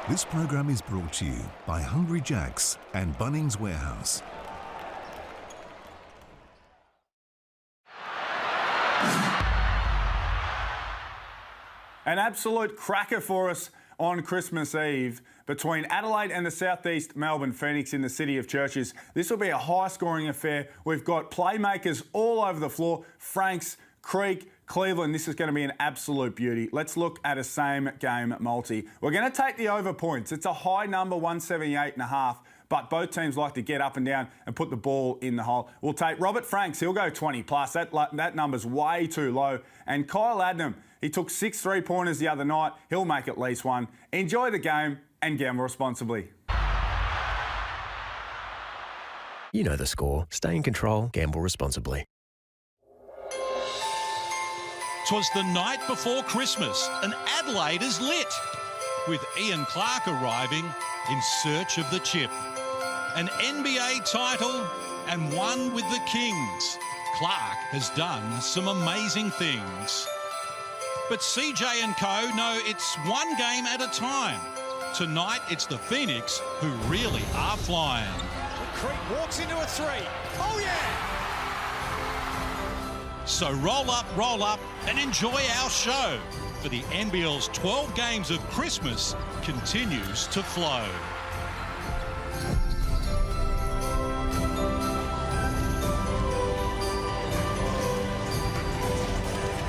This program is brought to you by Hungry Jack's and Bunnings Warehouse. An absolute cracker for us on Christmas Eve between Adelaide and the Southeast Melbourne Phoenix in the City of Churches. This will be a high-scoring affair. We've got playmakers all over the floor. Franks, Creek, Cleveland. This is going to be an absolute beauty. Let's look at a same-game multi. We're going to take the over points. It's a high number, 178.5. But both teams like to get up and down and put the ball in the hole. We'll take Robert Franks. He'll go 20 plus. That number's way too low. And Kyle Adnam, he took 6 3-pointers the other night. He'll make at least one. Enjoy the game and gamble responsibly. You know the score. Stay in control. Gamble responsibly. 'Twas the night before Christmas and Adelaide is lit, with Ian Clark arriving in search of the chip. An NBA title and one with the Kings. Clark has done some amazing things. But CJ and co know it's one game at a time. Tonight it's the Phoenix who really are flying. Creek walks into a three. Oh yeah! So roll up and enjoy our show. For the NBL's 12 games of Christmas continues to flow.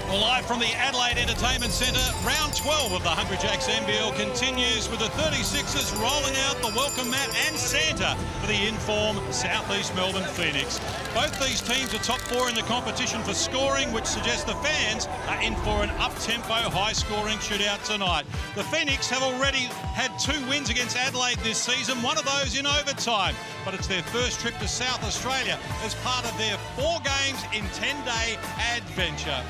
Well, live from the Adelaide Entertainment Centre, round 12 of the Hungry Jacks NBL continues with the 36ers rolling out the welcome mat and Santa for the in-form Southeast Melbourne Phoenix. Both these teams are top 4 in the competition for scoring, which suggests the fans are in for an up-tempo, high-scoring shootout tonight. The Phoenix have already had 2 wins against Adelaide this season, one of those in overtime. But it's their first trip to South Australia as part of their 4 games in 10-day adventure.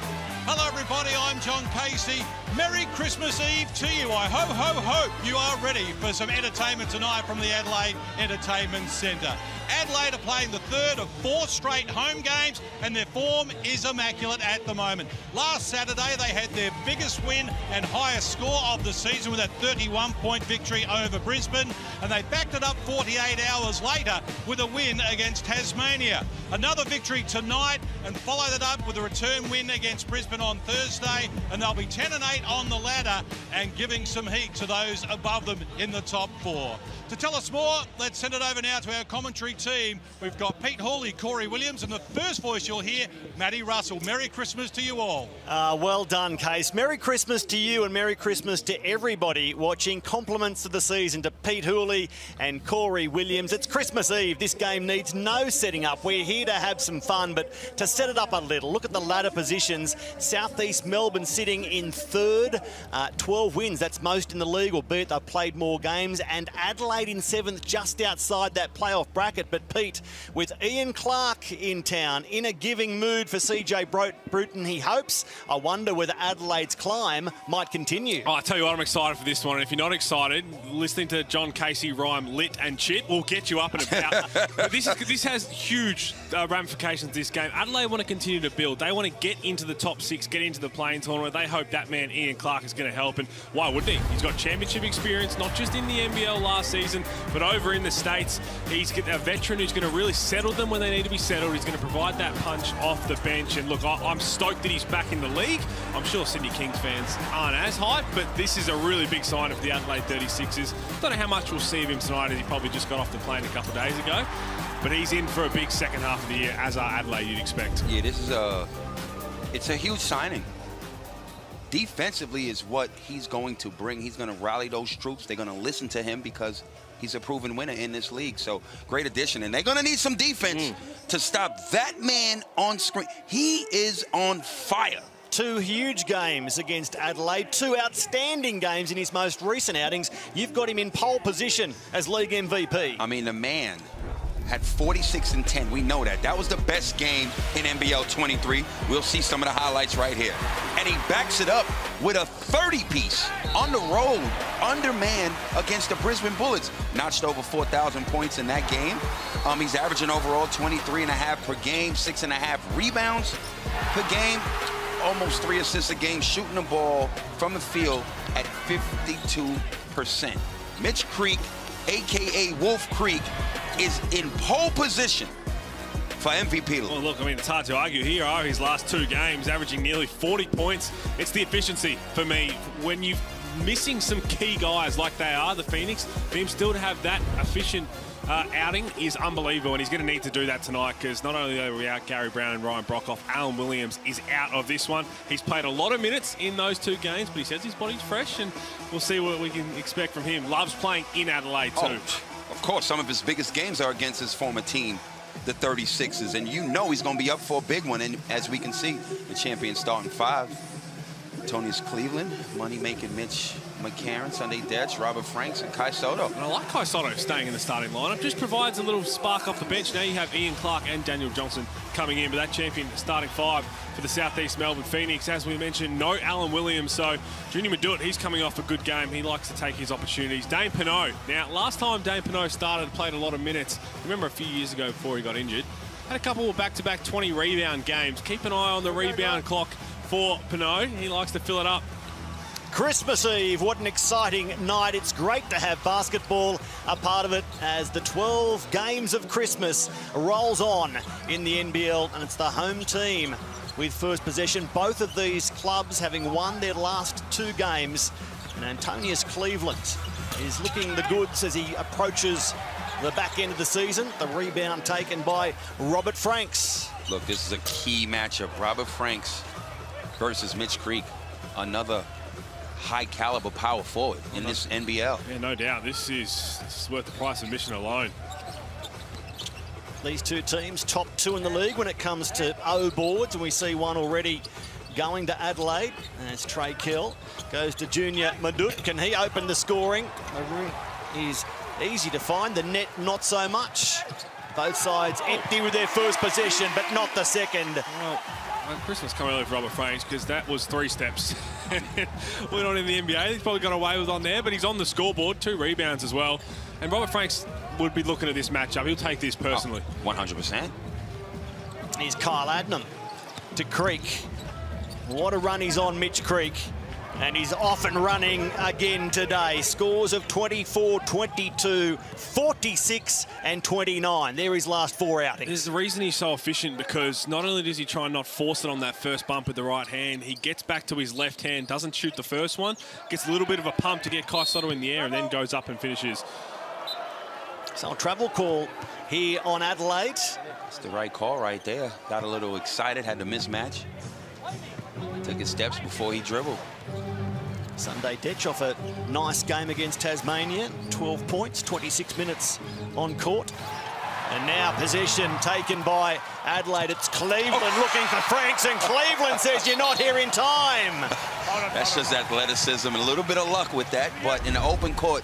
Hello everybody, I'm John Casey. Merry Christmas Eve to you. I hope you are ready for some entertainment tonight from the Adelaide Entertainment Centre. Adelaide are playing the 3rd of 4 straight home games and their form is immaculate at the moment. Last Saturday they had their biggest win and highest score of the season with that 31-point victory over Brisbane, and they backed it up 48 hours later with a win against Tasmania. Another victory tonight and followed it up with a return win against Brisbane on Thursday, and they'll be 10-8 on the ladder and giving some heat to those above them in the top 4. To tell us more, let's send it over now to our commentary team. We've got Pete Hawley, Corey Williams, and the first voice you'll hear, Matty Russell. Merry Christmas to you all. Well done, Case. Merry Christmas to you and Merry Christmas to everybody watching. Compliments of the season to Pete Hawley and Corey Williams. It's Christmas Eve. This game needs no setting up. We're here to have some fun, but to set it up a little, look at the ladder positions. Southeast Melbourne sitting in 3rd, 12 wins. That's most in the league, albeit they've played more games. And Adelaide in 7th, just outside that playoff bracket. But Pete, with Ian Clark in town, in a giving mood for CJ Bruton, he hopes. I wonder whether Adelaide's climb might continue. Oh, I tell you what, I'm excited for this one. And if you're not excited, listening to John Casey rhyme lit and chit will get you up and about. But this has huge ramifications, this game. Adelaide want to continue to build. They want to get into the top 6, get into the playing tournament. They hope that man, Ian Clark, is going to help. And why wouldn't he? He's got championship experience, not just in the NBL last season, but over in the States. He's a veteran who's going to really settle them when they need to be settled. He's going to provide that punch off the bench. And look, I'm stoked that he's back in the league. I'm sure Sydney Kings fans aren't as hyped, but this is a really big sign of the Adelaide 36ers. Don't know how much we'll see of him tonight, as he probably just got off the plane a couple of days ago. But he's in for a big second half of the year, as are Adelaide, you'd expect. Yeah, this is it's a huge signing. Defensively is what he's going to bring. He's going to rally those troops. They're going to listen to him because he's a proven winner in this league. So great addition. And they're going to need some defense to stop that man on screen. He is on fire. 2 huge games against Adelaide, 2 outstanding games in his most recent outings. You've got him in pole position as league MVP. I mean, the man had 46 and 10. We know that. That was the best game in NBL 23. We'll see some of the highlights right here. And he backs it up with a 30-piece on the road, undermanned against the Brisbane Bullets. Notched over 4,000 points in that game. He's averaging overall 23.5 per game, 6.5 rebounds per game, almost 3 assists a game, shooting the ball from the field at 52%. Mitch Creek, a.k.a. Wolf Creek, is in pole position for MVP. Well, look, I mean, it's hard to argue. Here are his last 2 games, averaging nearly 40 points. It's the efficiency for me. When you're missing some key guys like they are, the Phoenix, for him still to have that efficient outing is unbelievable, and he's going to need to do that tonight, because not only are we out Gary Brown and Ryan Brockhoff, Alan Williams is out of this one. He's played a lot of minutes in those 2 games, but he says his body's fresh, and we'll see what we can expect from him. Loves playing in Adelaide too. Of course, some of his biggest games are against his former team, the 36ers, and you know he's going to be up for a big one. And as we can see, the champion starting 5. Tony's Cleveland, money-making Mitch McCarron, Sunday Dutch, Robert Franks, and KAI SOTTO. And I like KAI SOTTO staying in the starting lineup. Just provides a little spark off the bench. Now you have Ian Clark and Daniel Johnson coming in, but that champion starting 5 for the Southeast Melbourne Phoenix. As we mentioned, no Alan Williams, so Junior Madut, he's coming off a good game. He likes to take his opportunities. Dane Pineau. Now, last time Dane Pineau started, played a lot of minutes. Remember a few years ago before he got injured. Had a couple of back-to-back 20 rebound games. Keep an eye on the rebound clock for Pineau. He likes to fill it up. Christmas Eve, what an exciting night. It's great to have basketball a part of it as the 12 games of Christmas rolls on in the NBL, and it's the home team with first possession. Both of these clubs having won their last 2 games, and Antonius Cleveland is looking the goods as he approaches the back end of the season. The rebound taken by Robert Franks. Look, this is a key matchup. Robert Franks versus Mitch Creek, another high-caliber power forward in this NBL. Yeah, no doubt. This is worth the price of admission alone. These 2 teams, top 2 in the league when it comes to O boards, and we see one already going to Adelaide. And it's Trey Kell. Goes to Junior Madut. Can he open the scoring? The room is easy to find. The net, not so much. Both sides empty with their first possession, but not the second. Well, Christmas come early for Robert Franks, because that was 3 steps. We're not in the NBA. He's probably got away with on there, but he's on the scoreboard. 2 rebounds as well. And Robert Franks would be looking at this matchup. He'll take this personally. 100%. Here's Kyle Adnam to Creek. What a run he's on, Mitch Creek. And he's off and running again today. Scores of 24, 22, 46 and 29. They're his last 4 outings. There's the reason he's so efficient, because not only does he try and not force it on that first bump with the right hand, he gets back to his left hand, doesn't shoot the first one, gets a little bit of a pump to get KAI SOTTO in the air, and then goes up and finishes. So a travel call here on Adelaide. It's the right call right there. Got a little excited, had the mismatch. Took his steps before he dribbled. Sunday Detch off a nice game against Tasmania. 12 points, 26 minutes on court. And now possession taken by Adelaide. It's Cleveland looking for Franks, and Cleveland says you're not here in time. That's just athleticism and a little bit of luck with that, but in the open court,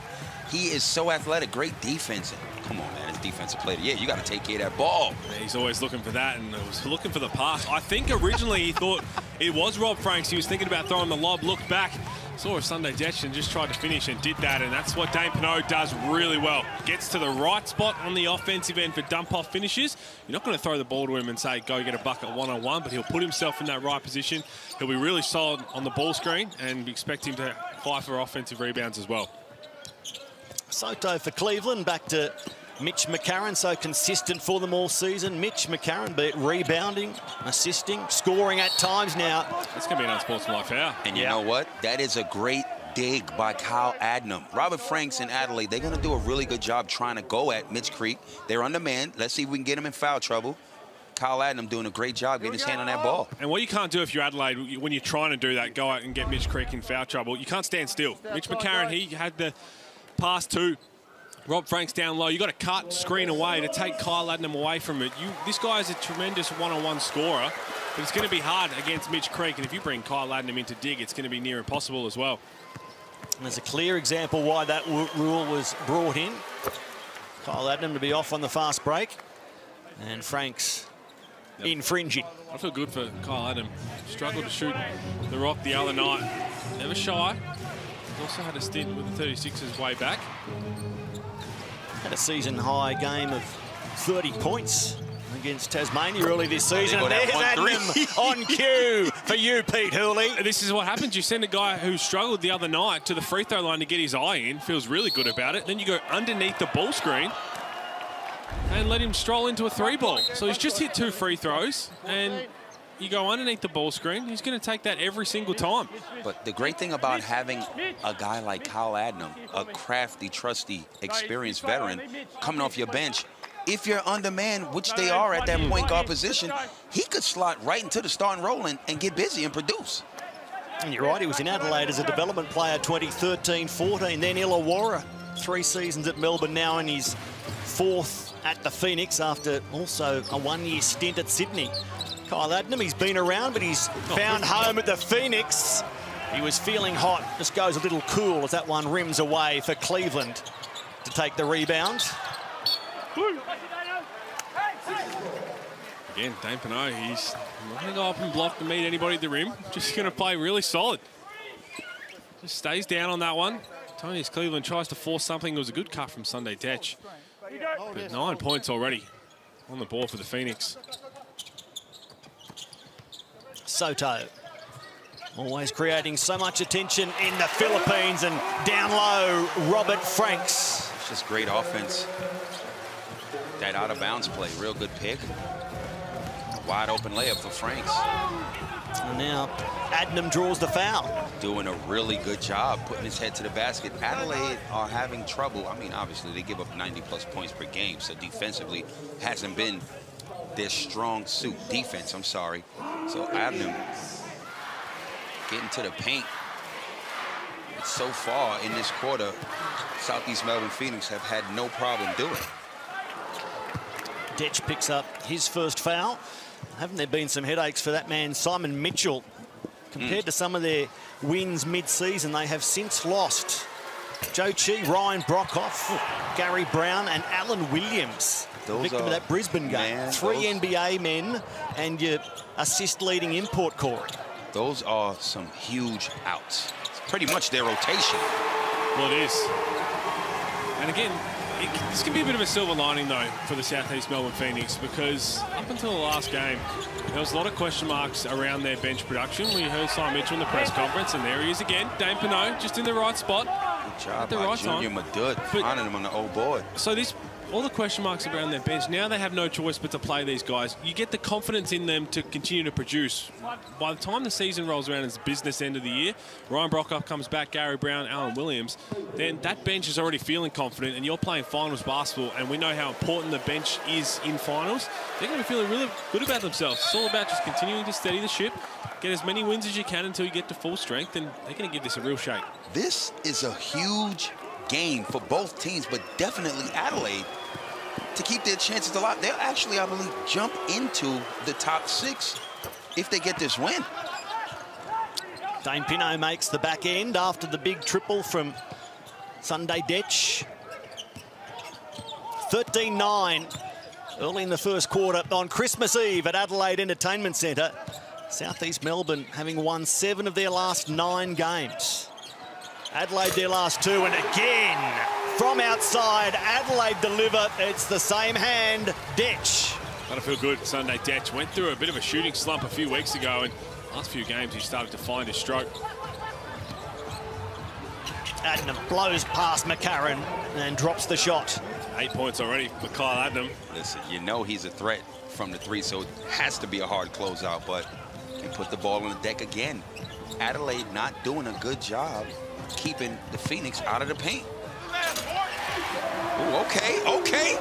he is so athletic. Great defense. Come on, man, it's defensive player. Yeah, you got to take care of that ball. Yeah, he's always looking for that, and was looking for the pass. I think originally he thought it was Rob Franks. He was thinking about throwing the lob, looked back, saw a Sunday Detch and just tried to finish and did that, and that's what Dane Pineau does really well. Gets to the right spot on the offensive end for dump-off finishes. You're not going to throw the ball to him and say, go get a bucket one-on-one, but he'll put himself in that right position. He'll be really solid on the ball screen, and we expect him to fight for offensive rebounds as well. Soto for Cleveland, back to Mitch McCarron, so consistent for them all season. Mitch McCarron, be it rebounding, assisting, scoring at times now. It's going to be an unsportsmanlike foul. And you know what? That is a great dig by Kyle Adnam. Robert Franks and Adelaide, they're going to do a really good job trying to go at Mitch Creek. They're undermanned. Let's see if we can get him in foul trouble. Kyle Adnam doing a great job getting his hand on that ball. And what you can't do if you're Adelaide, when you're trying to do that, go out and get Mitch Creek in foul trouble, you can't stand still. Mitch McCarron, he had the pass to Rob Franks down low. You got to cut, screen away to take Kyle Adnam away from it. This guy is a tremendous one-on-one scorer, but it's going to be hard against Mitch Creek. And if you bring Kyle Adnam into dig, it's going to be near impossible as well. And there's a clear example why that rule was brought in. Kyle Adnam to be off on the fast break, and Franks infringing. I feel good for Kyle Adnam. Struggled to shoot the rock the other night. Never shy. He's also had a stint with the 36ers way back. Had a season-high game of 30 points against Tasmania early this season. And there's Adnam on cue for you, Pete Hooley. This is what happens. You send a guy who struggled the other night to the free throw line to get his eye in, feels really good about it. Then you go underneath the ball screen and let him stroll into a 3-ball. So he's just hit 2 free throws, and you go underneath the ball screen. He's going to take that every single time. But the great thing about having a guy like Kyle Adnam, a crafty, trusty, experienced veteran, coming off your bench, if you're undermanned, which they are at that point guard position, he could slot right into the starting role and get busy and produce. And you're right, he was in Adelaide as a development player 2013-14, then Illawarra, 3 seasons at Melbourne, now in his 4th at the Phoenix after also a 1-year stint at Sydney. Kyle Adnam, he's been around, but he's found home at the Phoenix. He was feeling hot, just goes a little cool as that one rims away for Cleveland to take the rebound. Again, Dane Pinot, he's not going to go up and block to meet anybody at the rim. Just going to play really solid. Just stays down on that one. Tony's Cleveland tries to force something. It was a good cut from Sunday Detch. But 9 points already on the board for the Phoenix. Soto, always creating so much attention in the Philippines, and down low, Robert Franks. It's just great offense. That out-of-bounds play, real good pick. Wide open layup for Franks. And now Adnam draws the foul. Doing a really good job putting his head to the basket. Adelaide are having trouble. I mean, obviously, they give up 90-plus points per game, so defensively hasn't been their strong suit. Defense, I'm sorry. So Adnam getting to the paint. It's so far in this quarter, Southeast Melbourne Phoenix have had no problem doing it. Detch picks up his first foul. Haven't there been some headaches for that man, Simon Mitchell? Compared to some of their wins mid-season, they have since lost Joe Chi, Ryan Brockhoff, Gary Brown, and Alan Williams. Victim of that Brisbane game. Man, 3 NBA men and your assist-leading import, Corey. Those are some huge outs. It's pretty much their rotation. Well, it is. And again, this can be a bit of a silver lining, though, for the Southeast Melbourne Phoenix, because up until the last game, there was a lot of question marks around their bench production. We heard Simon Mitchell in the press conference, and there he is again. Dane Pinot, just in the right spot. Good job at the by right Junior time. Madud, finding him on the old board. So all the question marks around their bench, now they have no choice but to play these guys. You get the confidence in them to continue to produce. By the time the season rolls around, it's business end of the year. Ryan Brockhoff comes back, Gary Brown, Alan Williams. Then that bench is already feeling confident, and you're playing finals basketball, and we know how important the bench is in finals. They're going to be feeling really good about themselves. It's all about just continuing to steady the ship, get as many wins as you can until you get to full strength, and they're going to give this a real shake. This is a huge game for both teams, but definitely Adelaide, to keep their chances alive. They'll actually, I believe, jump into the top 6 if they get this win. Dane Pinot makes the back end after the big triple from Sunday Detch. 13-9 early in the first quarter on Christmas Eve at Adelaide Entertainment Centre. Southeast Melbourne having won 7 of their last 9 games. Adelaide their last 2, and again from outside, Adelaide deliver. It's the same hand, Detch. That'll feel good. Sunday Detch went through a bit of a shooting slump a few weeks ago, and last few games he started to find his stroke. Adnam blows past McCarron and drops the shot. 8 points already for Kyle Adnam. Listen, you know he's a threat from the 3, so it has to be a hard closeout, but he put the ball on the deck again. Adelaide not doing a good job keeping the Phoenix out of the paint. Ooh, okay.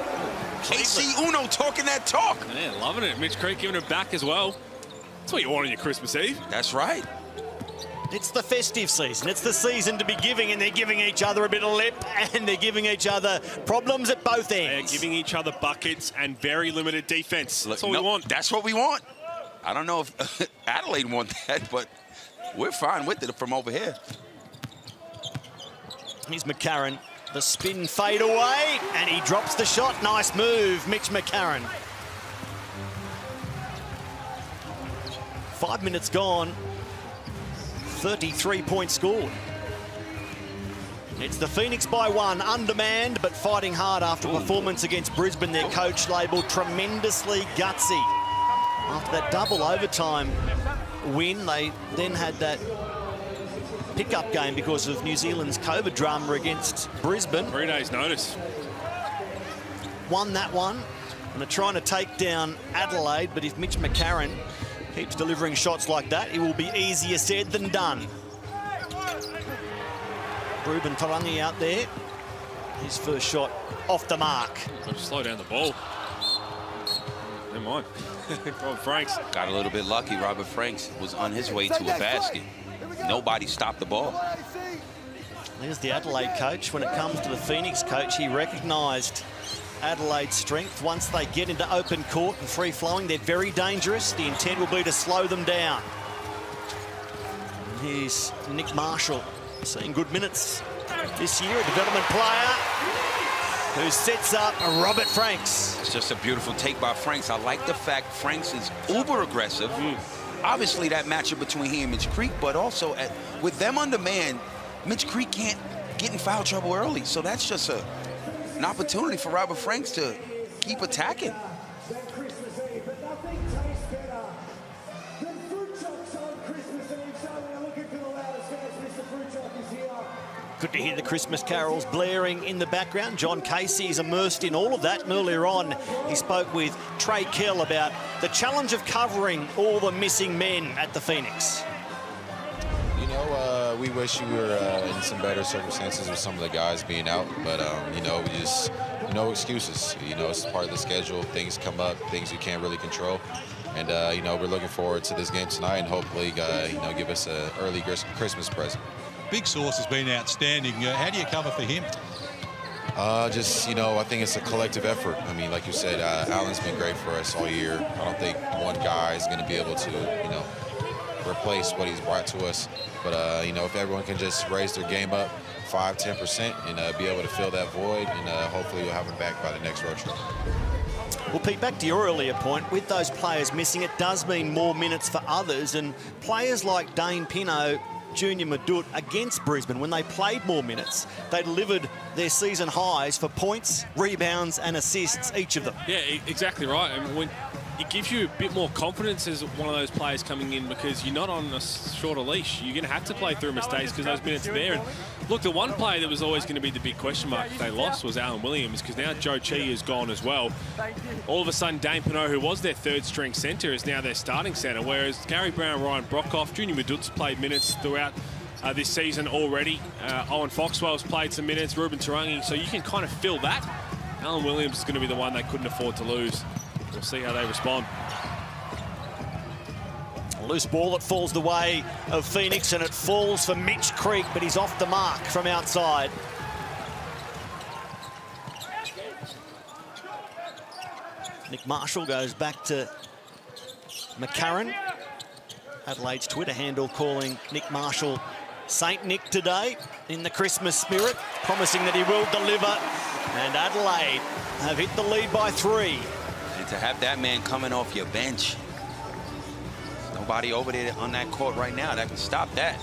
AC Uno talking that talk. Yeah, loving it. Mitch Creek giving it back as well. That's what you want on your Christmas Eve. That's right. It's the festive season. It's the season to be giving, and they're giving each other a bit of lip, and they're giving each other problems at both ends. They're giving each other buckets and very limited defense. That's what we want. That's what we want. I don't know if Adelaide want that, but we're fine with it from over here. Here's McCarron. The spin fade away, and he drops the shot. Nice move, Mitch McCarron. 5 minutes gone. 33-point score. It's the Phoenix by 1, undermanned, but fighting hard after performance against Brisbane. Their coach labelled tremendously gutsy. After that double overtime win. They then had that pickup game because of New Zealand's COVID drama against Brisbane. 3 days' notice. Won that one, and they're trying to take down Adelaide, but if Mitch McCarron keeps delivering shots like that, it will be easier said than done. Ruben Tarangi out there. His first shot off the mark. Got to slow down the ball. Never mind. Robert Franks. Got a little bit lucky. Robert Franks was on his way to a basket. Nobody stopped the ball. There's the Adelaide coach. When it comes to the Phoenix coach, he recognised Adelaide's strength. Once they get into open court and free-flowing, they're very dangerous. The intent will be to slow them down. And here's Nick Marshall, seeing good minutes this year, a development player who sets up Robert Franks. It's just a beautiful take by Franks. I like the fact Franks is uber aggressive. Obviously, that matchup between he and Mitch Creek, but also with them under man, Mitch Creek can't get in foul trouble early. So that's just an opportunity for Robert Franks to keep attacking. Good to hear the Christmas carols blaring in the background. John Casey is immersed in all of that. And earlier on, he spoke with Trey Kell about the challenge of covering all the missing men at the Phoenix. You know, we wish we were in some better circumstances with some of the guys being out, but you know, we just no excuses. You know, it's part of the schedule. Things come up, things you can't really control, and you know, we're looking forward to this game tonight, and hopefully, you know, give us an early Christmas present. Big Source has been outstanding. How do you cover for him? Just, you know, I think it's a collective effort. I mean, like you said, Allen's been great for us all year. I don't think one guy is going to be able to, you know, replace what he's brought to us. But, you know, if everyone can just raise their game up 5–10% and be able to fill that void, and hopefully we'll have him back by the next road trip. Well, Pete, back to your earlier point, with those players missing, it does mean more minutes for others. And players like Dane Pino, Junior Madut against Brisbane, when they played more minutes, they delivered their season highs for points, rebounds and assists, each of them. Yeah, exactly right. I mean, it gives you a bit more confidence as one of those players coming in, because you're not on a shorter leash. You're going to have to play through mistakes because those minutes are there. And look, the one player that was always going to be the big question mark if they lost was Alan Williams, because now Joe Chi is gone as well. All of a sudden, Dane Pinot, who was their third-string centre, is now their starting centre, whereas Gary Brown, Ryan Brockhoff, Junior Madut's played minutes throughout this season already. Owen Foxwell's played some minutes, Ruben Tarangi, so you can kind of fill that. Alan Williams is going to be the one they couldn't afford to lose. We'll see how they respond. A loose ball that falls the way of Phoenix, and it falls for Mitch Creek, but he's off the mark from outside. Nick Marshall goes back to McCarron. Adelaide's Twitter handle calling Nick Marshall Saint Nick today, in the Christmas spirit, promising that he will deliver. And Adelaide have hit the lead by 3. And to have that man coming off your bench, nobody over there on that court right now that can stop that.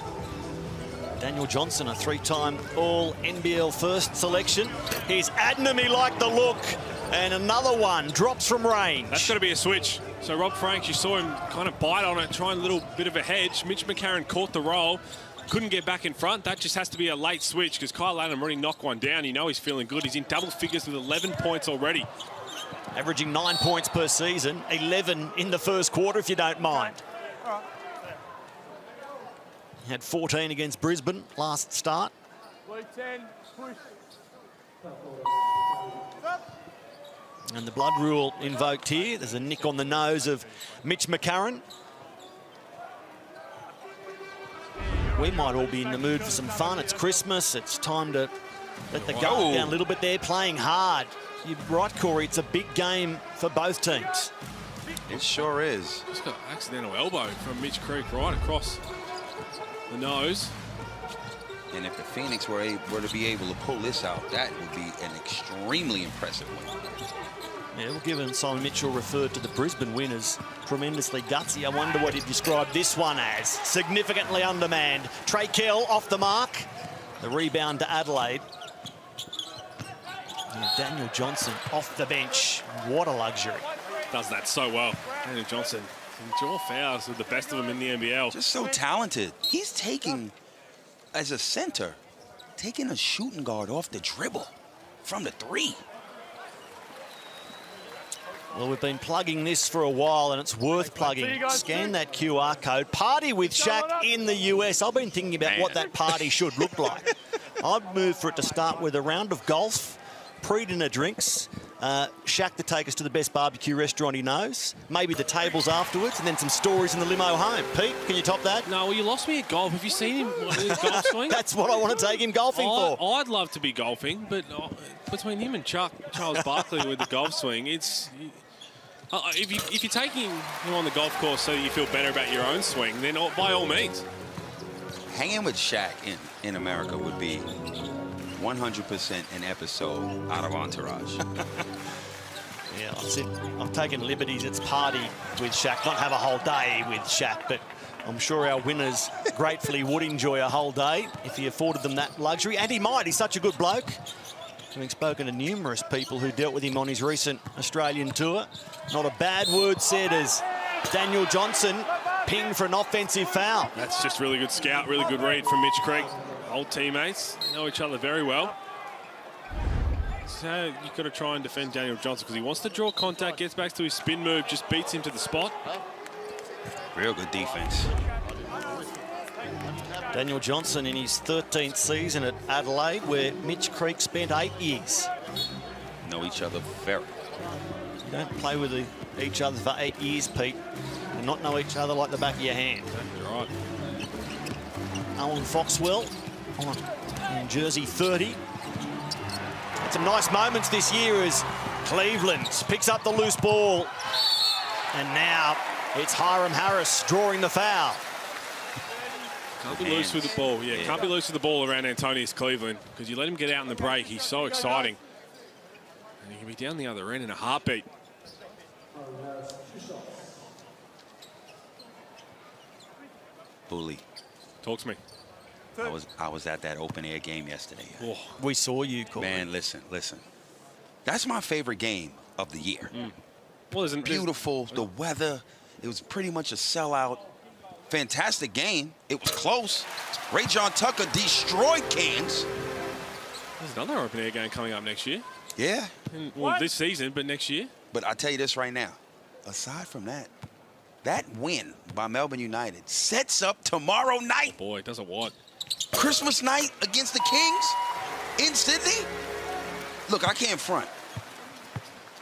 Daniel Johnson, a 3-time All-NBL first selection. He's Adnam, he liked the look. And another one drops from range. That's got to be a switch. So Rob Franks, you saw him kind of bite on it, trying a little bit of a hedge. Mitch McCarron caught the roll, couldn't get back in front. That just has to be a late switch, because Kyle Adnam already knocked one down. You know he's feeling good. He's in double figures with 11 points already. Averaging 9 points per season, 11 in the first quarter, if you don't mind. He had 14 against Brisbane last start. And the blood rule invoked here. There's a nick on the nose of Mitch McCarron. We might all be in the mood for some fun. It's Christmas. It's time to let the guard down a little bit there, playing hard. You're right, Corey. It's a big game for both teams. It sure is. Just got an accidental elbow from Mitch Creek right across the nose. And if the Phoenix were to be able to pull this out, that would be an extremely impressive win. Yeah, well, given Simon Mitchell referred to the Brisbane win as tremendously gutsy, I wonder what he'd describe this one as. Significantly undermanned. Trey Kell off the mark. The rebound to Adelaide. And Daniel Johnson off the bench. What a luxury. Does that so well. Daniel Johnson And draw fouls with the best of them in the NBL. Just so talented. He's taking, as a center, taking a shooting guard off the dribble from the three. Well, we've been plugging this for a while, and it's worth plugging. Scan that QR code. Party with Shaq in the US. I've been thinking about what that party should look like. I'd move for it to start with a round of golf, pre-dinner drinks, Shaq to take us to the best barbecue restaurant he knows, maybe the tables afterwards, and then some stories in the limo home. Pete, can you top that? No, well, you lost me at golf. Have you seen him in his golf swing? That's what I want to take him golfing for. I'd love to be golfing, but between him and Charles Barkley with the golf swing, it's... if you're taking him on the golf course so you feel better about your own swing, then by all means. Hanging with Shaq in America would be 100% an episode out of Entourage. Yeah, that's it. I'm taking liberties. It's party with Shaq, not have a whole day with Shaq, but I'm sure our winners gratefully would enjoy a whole day if he afforded them that luxury. And he might. He's such a good bloke. Having spoken to numerous people who dealt with him on his recent Australian tour. Not a bad word said as Daniel Johnson pinged for an offensive foul. That's just really good scout, really good read from Mitch Creek. Old teammates, they know each other very well. So you've got to try and defend Daniel Johnson because he wants to draw contact, gets back to his spin move, just beats him to the spot. Real good defense. Daniel Johnson in his 13th season at Adelaide, where Mitch Creek spent 8 years. Know each other very. You don't play with each other for 8 years, Pete, and not know each other like the back of your hand. Exactly right. Owen Foxwell in jersey 30. Had some nice moments this year as Cleveland picks up the loose ball. And now it's Hiram Harris drawing the foul. Can't be loose with the ball. Yeah, can't be loose with the ball around Antonius Cleveland because you let him get out in the break. He's so exciting. And he can be down the other end in a heartbeat. Bully. Talk to me. I was at that open air game yesterday. Oh, we saw you, Corey. Man, listen. That's my favorite game of the year. Well, beautiful, the weather. It was pretty much a sellout. Fantastic game. It was close. Ray John Tucker destroyed Cairns. There's another open air game coming up next year. Yeah. Well, this season, but next year. But I'll tell you this right now. Aside from that, that win by Melbourne United sets up tomorrow night. Oh boy, does it what? Christmas night against the Kings in Sydney. Look, I can't front.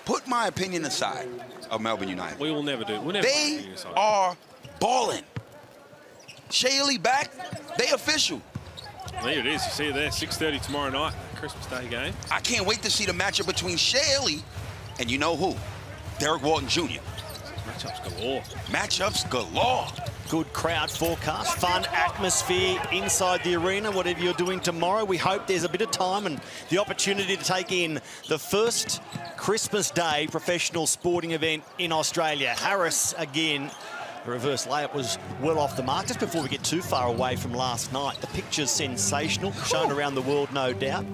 Put my opinion aside of Melbourne United. We will never do. We'll never they are balling. Shaylee back. They official. There it is. You see it there. 6:30 tomorrow night. Christmas Day game. I can't wait to see the matchup between Shaylee and you know who? Derek Walton Jr. Matchups galore. Matchups galore. Good crowd forecast, fun atmosphere inside the arena, whatever you're doing tomorrow. We hope there's a bit of time and the opportunity to take in the first Christmas Day professional sporting event in Australia. Harris again. The reverse layup was well off the mark. Just before we get too far away from last night, the picture's sensational, shown around the world, no doubt.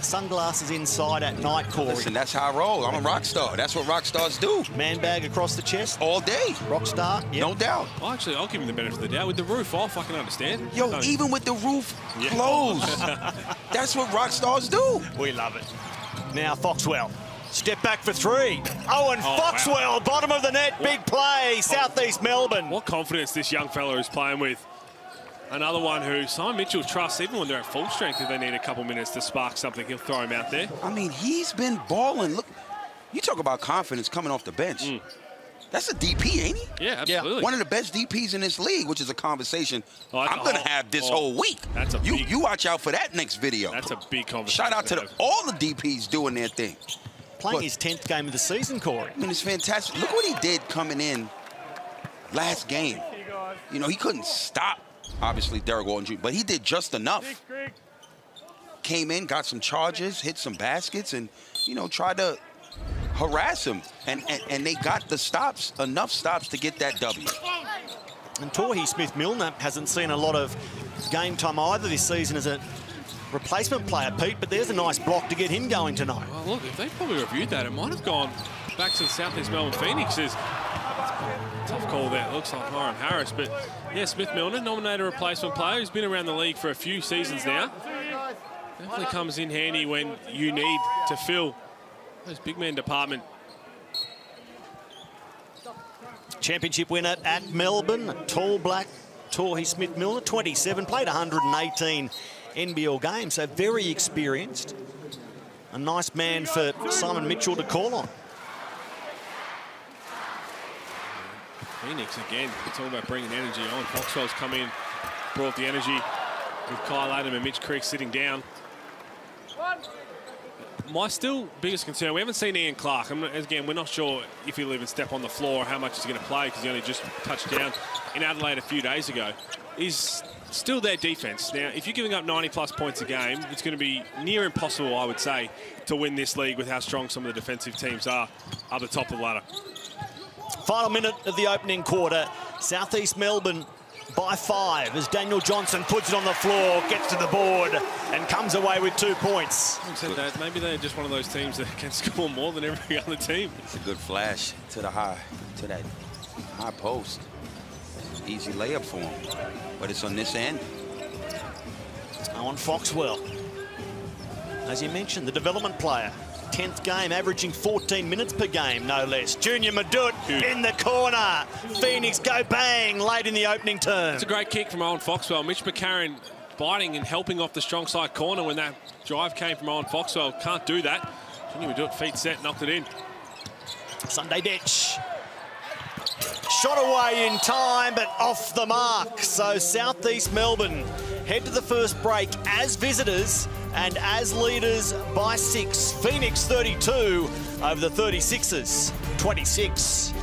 Sunglasses inside at night, Corey. Listen, that's how I roll. I'm a rock star. That's what rock stars do. Man bag across the chest. All day. Rock star, yep. No doubt. Well, actually, I'll give him the benefit of the doubt. With the roof off, I can understand. Yo, even with the roof closed. That's what rock stars do. We love it. Now, Foxwell. Step back for three. Owen Foxwell, wow. Bottom of the net, big play, Southeast Melbourne. What confidence this young fella is playing with. Another one who Simon Mitchell trusts, even when they're at full strength, if they need a couple minutes to spark something, he'll throw him out there. I mean, he's been balling. Look, you talk about confidence coming off the bench. That's a DP, ain't he? Yeah, absolutely. One of the best DPs in this league, which is a conversation I'm going to have this whole week. That's a big, you watch out for that next video. That's a big conversation. Shout out to all the DPs doing their thing. Playing his 10th game of the season, Corey. I mean, it's fantastic. Look what he did coming in last game. You know, he couldn't stop, obviously, Derek Walton Jr., but he did just enough. Came in, got some charges, hit some baskets, and, you know, tried to harass him. And they got the stops, enough stops to get that W. And Torrey Smith-Milner hasn't seen a lot of game time either this season as a replacement player, Pete, but there's a nice block to get him going tonight. Well, look, if they probably reviewed that, it might have gone back to the Southeast Melbourne Phoenixes. Tough call there. It looks like Hiram Harris, but yeah, Smith Milner, nominated replacement player. He's been around the league for a few seasons now. Definitely comes in handy when you need to fill those big man department. Championship winner at Melbourne, tall black, Torrey Smith Milner, 27, played 118 NBL games, so very experienced. A nice man for Simon Mitchell to call on. Phoenix again, it's all about bringing energy on. Foxwell's come in, brought the energy with Kyle Adam and Mitch Creek sitting down. My still biggest concern, we haven't seen Ian Clark. Again, we're not sure if he'll even step on the floor or how much he's going to play because he only just touched down in Adelaide a few days ago. Is still their defense. Now, if you're giving up 90-plus points a game, it's going to be near impossible, I would say, to win this league with how strong some of the defensive teams are up the top of the ladder. Final minute of the opening quarter. Southeast Melbourne by 5 as Daniel Johnson puts it on the floor, gets to the board and comes away with 2 points. Having said that, maybe they're just one of those teams that can score more than every other team. It's a good flash to that high post. Easy layup for him, but it's on this end. On Foxwell. As you mentioned, the development player. 10th game, averaging 14 minutes per game, no less. Junior Madut in the corner. Phoenix go bang late in the opening term. It's a great kick from Owen Foxwell. Mitch McCarron biting and helping off the strong side corner when that drive came from Owen Foxwell. Can't do that. Junior Madut, feet set, knocked it in. Sunday Detch. Shot away in time, but off the mark. So Southeast Melbourne head to the first break as visitors and as leaders by 6. Phoenix 32 over the 36ers 26.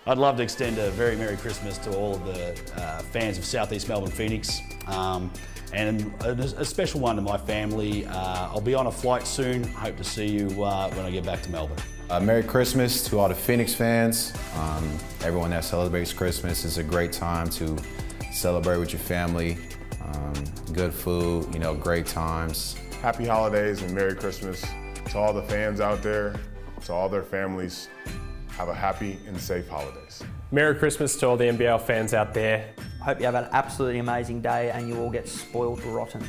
I'd love to extend a very Merry Christmas to all of the fans of Southeast Melbourne Phoenix, and a special one to my family. I'll be on a flight soon. Hope to see you when I get back to Melbourne. Merry Christmas to all the Phoenix fans. Everyone that celebrates Christmas. Is a great time to celebrate with your family. Good food, great times. Happy holidays and Merry Christmas to all the fans out there, to all their families. Have a happy and safe holidays. Merry Christmas to all the NBL fans out there. I hope you have an absolutely amazing day and you all get spoiled rotten.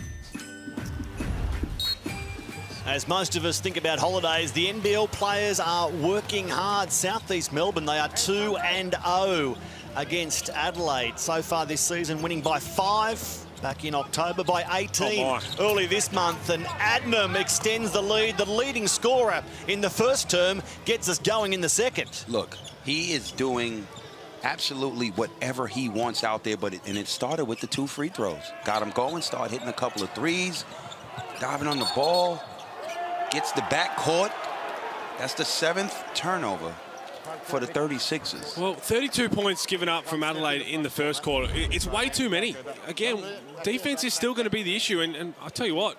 As most of us think about holidays, the NBL players are working hard. Southeast Melbourne, they are 2-0 against Adelaide so far this season, winning by 5 back in October by 18 early this month, and Adnam extends the lead. The leading scorer in the first term gets us going in the second. Look, he is doing absolutely whatever he wants out there, and it started with the 2 free throws. Got him going, started hitting a couple of threes, diving on the ball, gets the back court. That's the 7th turnover for the 36ers. Well, 32 points given up from Adelaide in the first quarter. It's way too many. Again, defense is still going to be the issue, and I'll tell you what,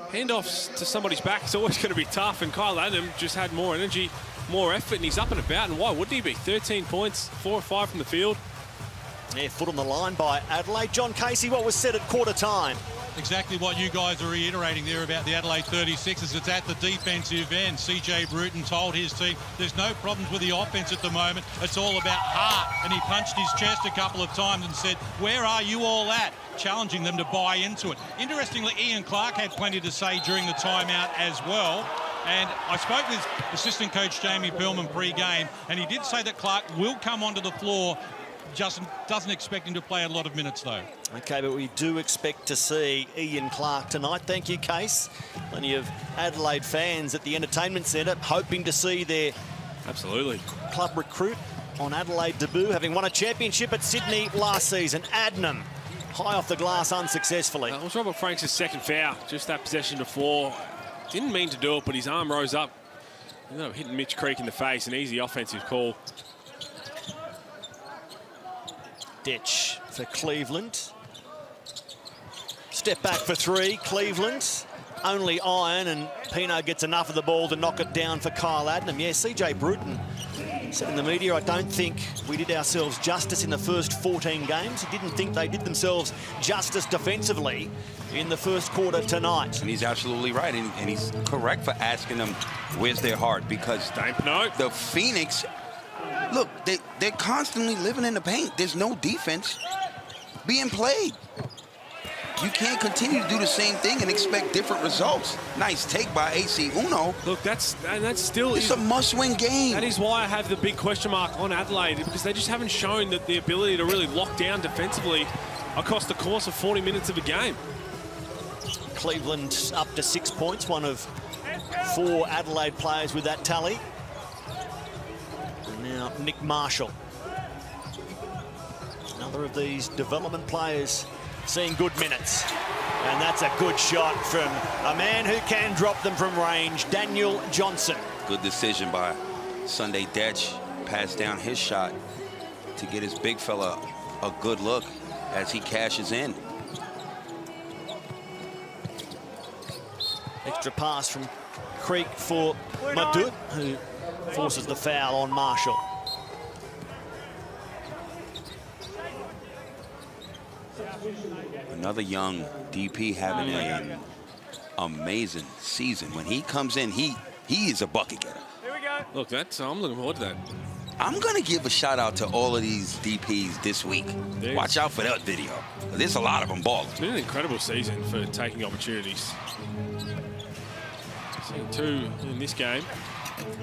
handoffs to somebody's back is always going to be tough, and Kyle Adnam just had more energy, more effort, and he's up and about, and why wouldn't he be? 13 points, 4 or 5 from the field. Yeah, foot on the line by Adelaide. John Casey, what was said at quarter time? Exactly what you guys are reiterating there about the Adelaide 36ers. It's at the defensive end. CJ Bruton told his team there's no problems with the offense at the moment. It's all about heart. And he punched his chest a couple of times and said, where are you all at? Challenging them to buy into it. Interestingly, Ian Clark had plenty to say during the timeout as well. And I spoke with assistant coach Jamie Pillman pre-game, and he did say that Clark will come onto the floor. Just doesn't expect him to play a lot of minutes, though. OK, but we do expect to see Ian Clark tonight. Thank you, Case. Plenty of Adelaide fans at the entertainment centre hoping to see their club recruit on Adelaide debut, having won a championship at Sydney last season. Adnam, high off the glass unsuccessfully. That was Robert Franks' second foul, just that possession before. Didn't mean to do it, but his arm rose up. Ended up hitting Mitch Creek in the face. An easy offensive call. Ditch for Cleveland. Step back for 3, Cleveland. Only iron, and Pino gets enough of the ball to knock it down for Kyle Adnam. Yeah, CJ Bruton said in the media, I don't think we did ourselves justice in the first 14 games. He didn't think they did themselves justice defensively in the first quarter tonight. And he's absolutely right, and he's correct for asking them where's their heart, because the Phoenix, look, they're constantly living in the paint. There's no defense being played. You can't continue to do the same thing and expect different results. Nice take by AC Uno. Look, that's still... It's a must-win game. That is why I have the big question mark on Adelaide, because they just haven't shown that the ability to really lock down defensively across the course of 40 minutes of a game. Cleveland up to 6 points, one of 4 Adelaide players with that tally. And now Nick Marshall. Another of these development players seeing good minutes. And that's a good shot from a man who can drop them from range, Daniel Johnson. Good decision by Sunday Detch. Pass down his shot to get his big fella a good look as he cashes in. Extra pass from Creek for Madut, who forces the foul on Marshall. Another young DP having an amazing season. When he comes in, he is a bucket getter. Here we go. Look, I'm looking forward to that. I'm going to give a shout out to all of these DPs this week. Watch out for that video. There's a lot of them balling. It's been an incredible season for taking opportunities. Seeing 2 in this game.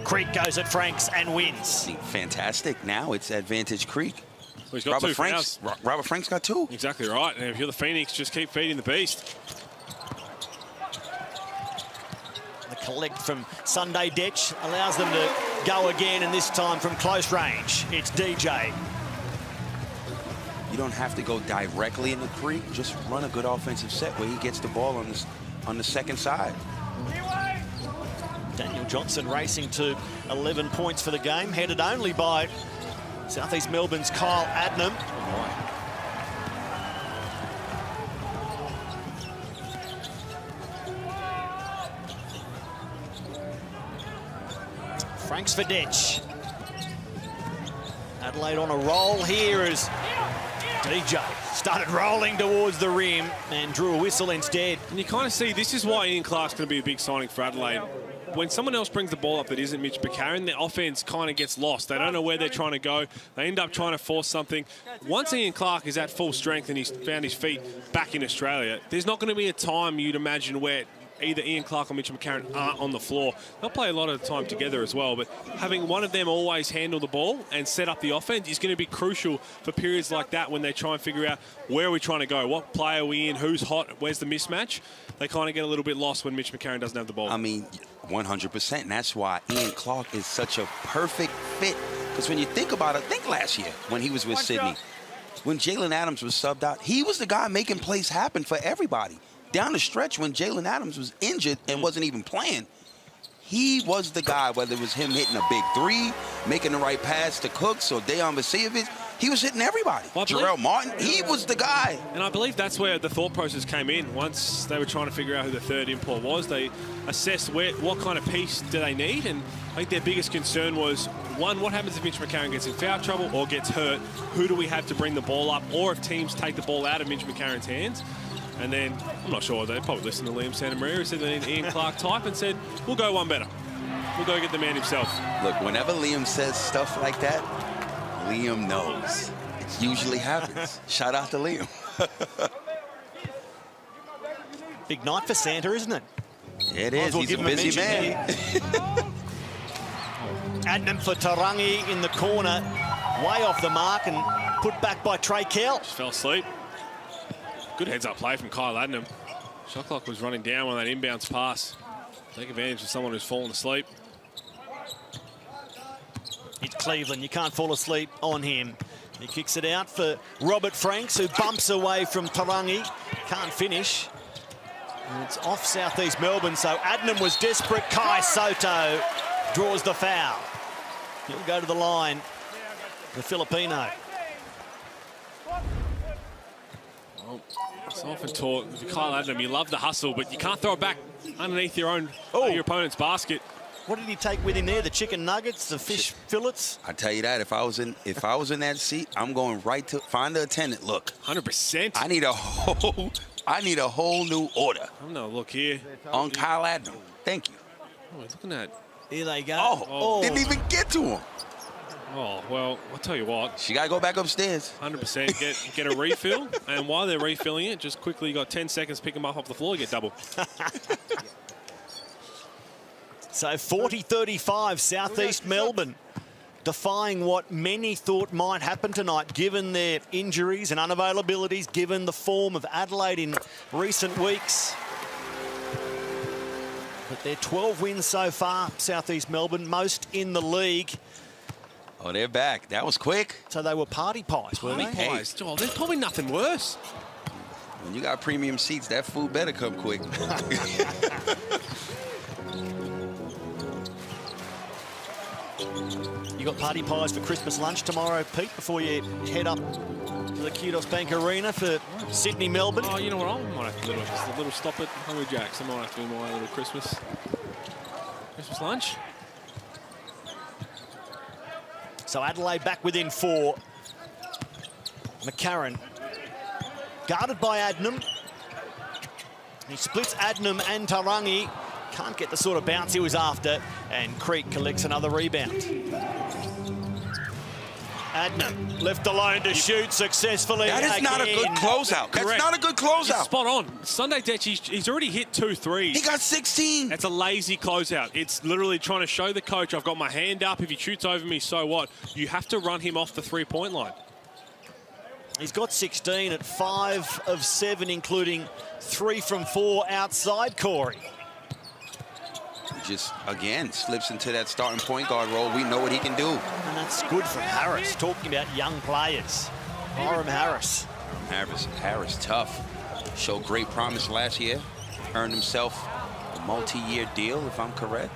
Creek goes at Franks and wins. Fantastic. Now it's advantage Creek. Well, he's got Robert Franks got 2. Exactly right. And if you're the Phoenix, just keep feeding the beast. The collect from Sunday Detch allows them to go again, and this time from close range. It's DJ. You don't have to go directly in the Creek. Just run a good offensive set where he gets the ball on the second side. Daniel Johnson racing to 11 points for the game, headed only by Southeast Melbourne's Kyle Adnam. Franks for Detch. Adelaide on a roll here as DJ started rolling towards the rim and drew a whistle instead. And you kind of see this is why Ian Clark's going to be a big signing for Adelaide. When someone else brings the ball up that isn't Mitch Buchanan, the offense kind of gets lost. They don't know where they're trying to go. They end up trying to force something. Once Ian Clark is at full strength and he's found his feet back in Australia, there's not going to be a time you'd imagine where either Ian Clark or Mitch McCarron aren't on the floor. They'll play a lot of the time together as well, but having one of them always handle the ball and set up the offense is going to be crucial for periods like that when they try and figure out where are we trying to go, what play are we in, who's hot, where's the mismatch. They kind of get a little bit lost when Mitch McCarron doesn't have the ball. I mean, 100%. And that's why Ian Clark is such a perfect fit. Because when you think about it, think last year when he was with Sydney. When Jalen Adams was subbed out, he was the guy making plays happen for everybody. Down the stretch when Jalen Adams was injured and wasn't even playing, he was the guy, whether it was him hitting a big three, making the right pass to Cooks or Dejan Vasiljevic, he was hitting everybody. Well, Jarrell Martin, he was the guy. And I believe that's where the thought process came in. Once they were trying to figure out who the third import was, they assessed what kind of piece do they need, and I think their biggest concern was, one, what happens if Mitch McCarron gets in foul trouble or gets hurt? Who do we have to bring the ball up? Or if teams take the ball out of Mitch McCarron's hands? And then, I'm not sure, they probably listened to Liam Santamaria, who said they need Ian Clark type, and said, we'll go one better. We'll go get the man himself. Look, whenever Liam says stuff like that, Liam knows. It usually happens. Shout out to Liam. Big night for Santa, isn't it? It is. He's a busy man. Adnam for Tarangi in the corner. Way off the mark and put back by Trey Kell. Just fell asleep. Good heads-up play from Kyle Adnam. Shot clock was running down on that inbounds pass. Take advantage of someone who's fallen asleep. It's Cleveland. You can't fall asleep on him. He kicks it out for Robert Franks, who bumps away from Tarangi. Can't finish. And it's off Southeast Melbourne, so Adnam was desperate. KAI SOTTO draws the foul. He'll go to the line, the Filipino. Well, it's often taught with Kyle Adnam, you love the hustle, but you can't throw it back underneath your opponent's basket. What did he take with him there? The chicken nuggets, the fish fillets? I tell you that, if I was in that seat, I'm going right to find the attendant. Look, 100%. I need a whole new order. I'm gonna look here on Kyle Adnam. Thank you. Oh, looking at. Here they go. Oh, didn't even get to him. Oh, well, I'll tell you what. She got to go back upstairs. 100%. Get a refill. And while they're refilling it, just quickly, you got 10 seconds, pick them up off the floor, you get double. So 40-35, Southeast Melbourne, defying what many thought might happen tonight, given their injuries and unavailabilities, given the form of Adelaide in recent weeks. But they're 12 wins so far, Southeast Melbourne, most in the league. Oh, they're back. That was quick. So they were party pies, weren't they? Party pies. Oh, there's probably nothing worse. When you got premium seats, that food better come quick. You got party pies for Christmas lunch tomorrow, Pete, before you head up to the Kudos Bank Arena for Sydney, Melbourne. Oh, you know what? I might have to do just a little stop at Hungry Jack's. I might have to do my little Christmas lunch. So Adelaide back within 4. McCarron guarded by Adnam. He splits Adnam and Tarangi. Can't get the sort of bounce he was after. And Creek collects another rebound. Adnam left alone to shoot successfully. That is not a good closeout. That's not a good closeout. He's spot on. Sunday Detch, he's already hit 2 threes. He got 16. That's a lazy closeout. It's literally trying to show the coach, I've got my hand up. If he shoots over me, so what? You have to run him off the three-point line. He's got 16 at 5 of 7, including 3 from 4 outside Corey. Just, again, slips into that starting point guard role. We know what he can do. And that's good from Harris, talking about young players. Hiram Harris. Harris, tough. Showed great promise last year. Earned himself a multi-year deal, if I'm correct.